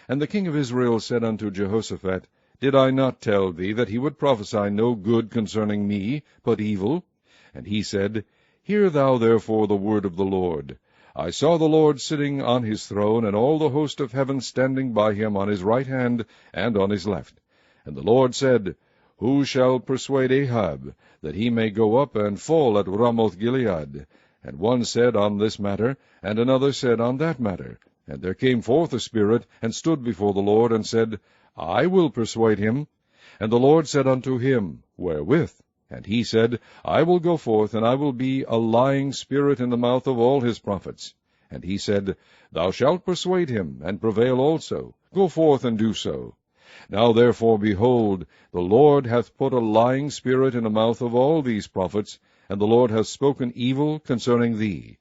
And the king of Israel said unto Jehoshaphat, Did I not tell thee that he would prophesy no good concerning me, but evil? And he said, Hear thou therefore the word of the Lord. I saw the Lord sitting on his throne, and all the host of heaven standing by him on his right hand and on his left. And the Lord said, Who shall persuade Ahab, that he may go up and fall at Ramoth-Gilead? And one said on this matter, and another said on that matter. And there came forth a spirit, and stood before the Lord, and said, I will persuade him. And the Lord said unto him, Wherewith? And he said, I will go forth, and I will be a lying spirit in the mouth of all his prophets. And he said, Thou shalt persuade him, and prevail also. Go forth and do so. Now therefore, behold, the Lord hath put a lying spirit in the mouth of all these prophets, and the Lord hath spoken evil concerning thee.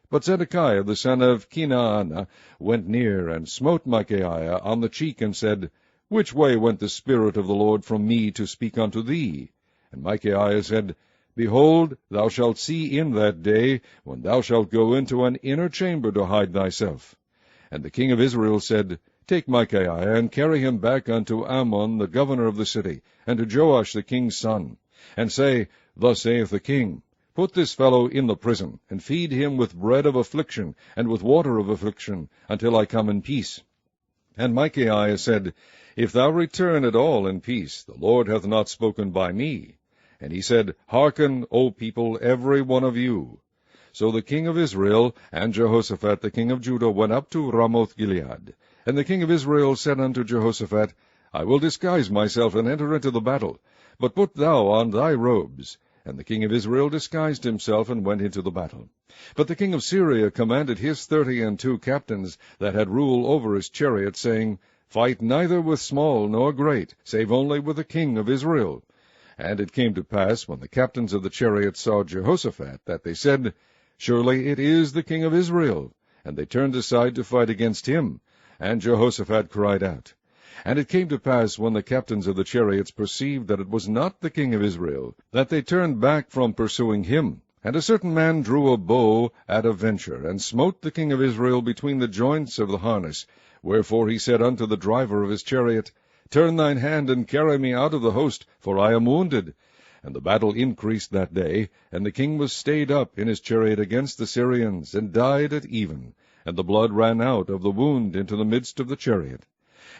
But Zedekiah the son of Kenaanah went near, and smote Micaiah on the cheek, and said, Which way went the Spirit of the Lord from me to speak unto thee? And Micaiah said, Behold, thou shalt see in that day, when thou shalt go into an inner chamber to hide thyself. And the king of Israel said, Take Micaiah, and carry him back unto Ammon the governor of the city, and to Joash the king's son, and say, Thus saith the king, Put this fellow in the prison, and feed him with bread of affliction, and with water of affliction, until I come in peace. And Micaiah said, If thou return at all in peace, the Lord hath not spoken by me. And he said, Hearken, O people, every one of you. So the king of Israel and Jehoshaphat the king of Judah went up to Ramoth-Gilead. And the king of Israel said unto Jehoshaphat, I will disguise myself, and enter into the battle, but put thou on thy robes. And the king of Israel disguised himself, and went into the battle. But the king of Syria commanded his 32 captains that had rule over his chariot, saying, Fight neither with small nor great, save only with the king of Israel. And it came to pass, when the captains of the chariots saw Jehoshaphat, that they said, Surely it is the king of Israel. And they turned aside to fight against him. And Jehoshaphat cried out. And it came to pass, when the captains of the chariots perceived that it was not the king of Israel, that they turned back from pursuing him. And a certain man drew a bow at a venture, and smote the king of Israel between the joints of the harness. Wherefore he said unto the driver of his chariot, Turn thine hand, and carry me out of the host, for I am wounded. And the battle increased that day, and the king was stayed up in his chariot against the Syrians, and died at even. And the blood ran out of the wound into the midst of the chariot.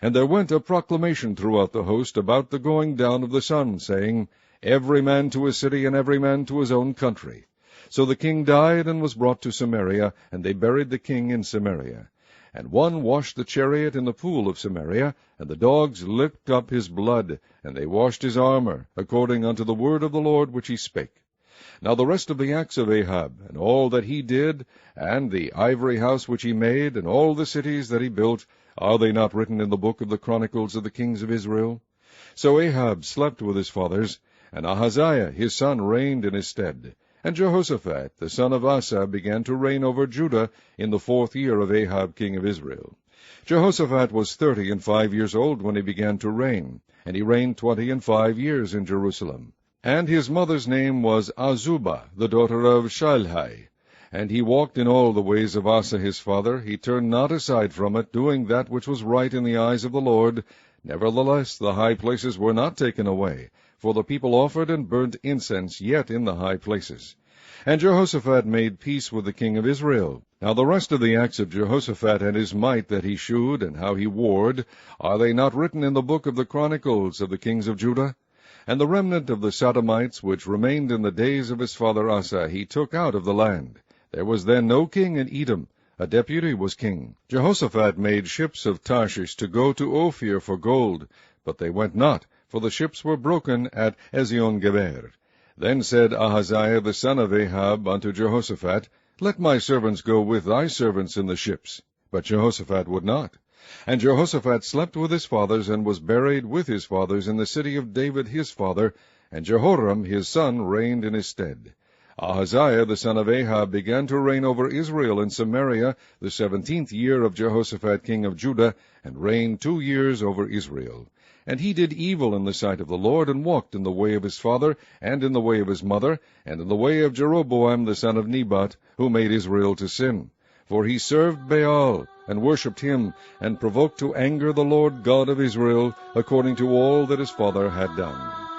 And there went a proclamation throughout the host about the going down of the sun, saying, Every man to his city, and every man to his own country. So the king died, and was brought to Samaria, and they buried the king in Samaria. And one washed the chariot in the pool of Samaria, and the dogs licked up his blood, and they washed his armor, according unto the word of the Lord which he spake. Now the rest of the acts of Ahab, and all that he did, and the ivory house which he made, and all the cities that he built, Are they not written in the book of the Chronicles of the kings of Israel? So Ahab slept with his fathers, and Ahaziah his son reigned in his stead. And Jehoshaphat the son of Asa began to reign over Judah in the 4th year of Ahab king of Israel. Jehoshaphat was 35 years old when he began to reign, and he reigned 25 years in Jerusalem. And his mother's name was Azubah, the daughter of Shilhi. And he walked in all the ways of Asa his father. He turned not aside from it, doing that which was right in the eyes of the Lord. Nevertheless the high places were not taken away, for the people offered and burnt incense yet in the high places. And Jehoshaphat made peace with the king of Israel. Now the rest of the acts of Jehoshaphat and his might that he shewed, and how he warred, are they not written in the book of the Chronicles of the kings of Judah? And the remnant of the Sodomites, which remained in the days of his father Asa, he took out of the land. There was then no king in Edom. A deputy was king. Jehoshaphat made ships of Tarshish to go to Ophir for gold, but they went not, for the ships were broken at Ezion-Geber. Then said Ahaziah the son of Ahab unto Jehoshaphat, Let my servants go with thy servants in the ships. But Jehoshaphat would not. And Jehoshaphat slept with his fathers, and was buried with his fathers in the city of David his father, and Jehoram his son reigned in his stead. Ahaziah the son of Ahab began to reign over Israel in Samaria the 17th year of Jehoshaphat king of Judah, and reigned 2 years over Israel. And he did evil in the sight of the Lord, and walked in the way of his father, and in the way of his mother, and in the way of Jeroboam the son of Nebat, who made Israel to sin. For he served Baal, and worshipped him, and provoked to anger the Lord God of Israel, according to all that his father had done.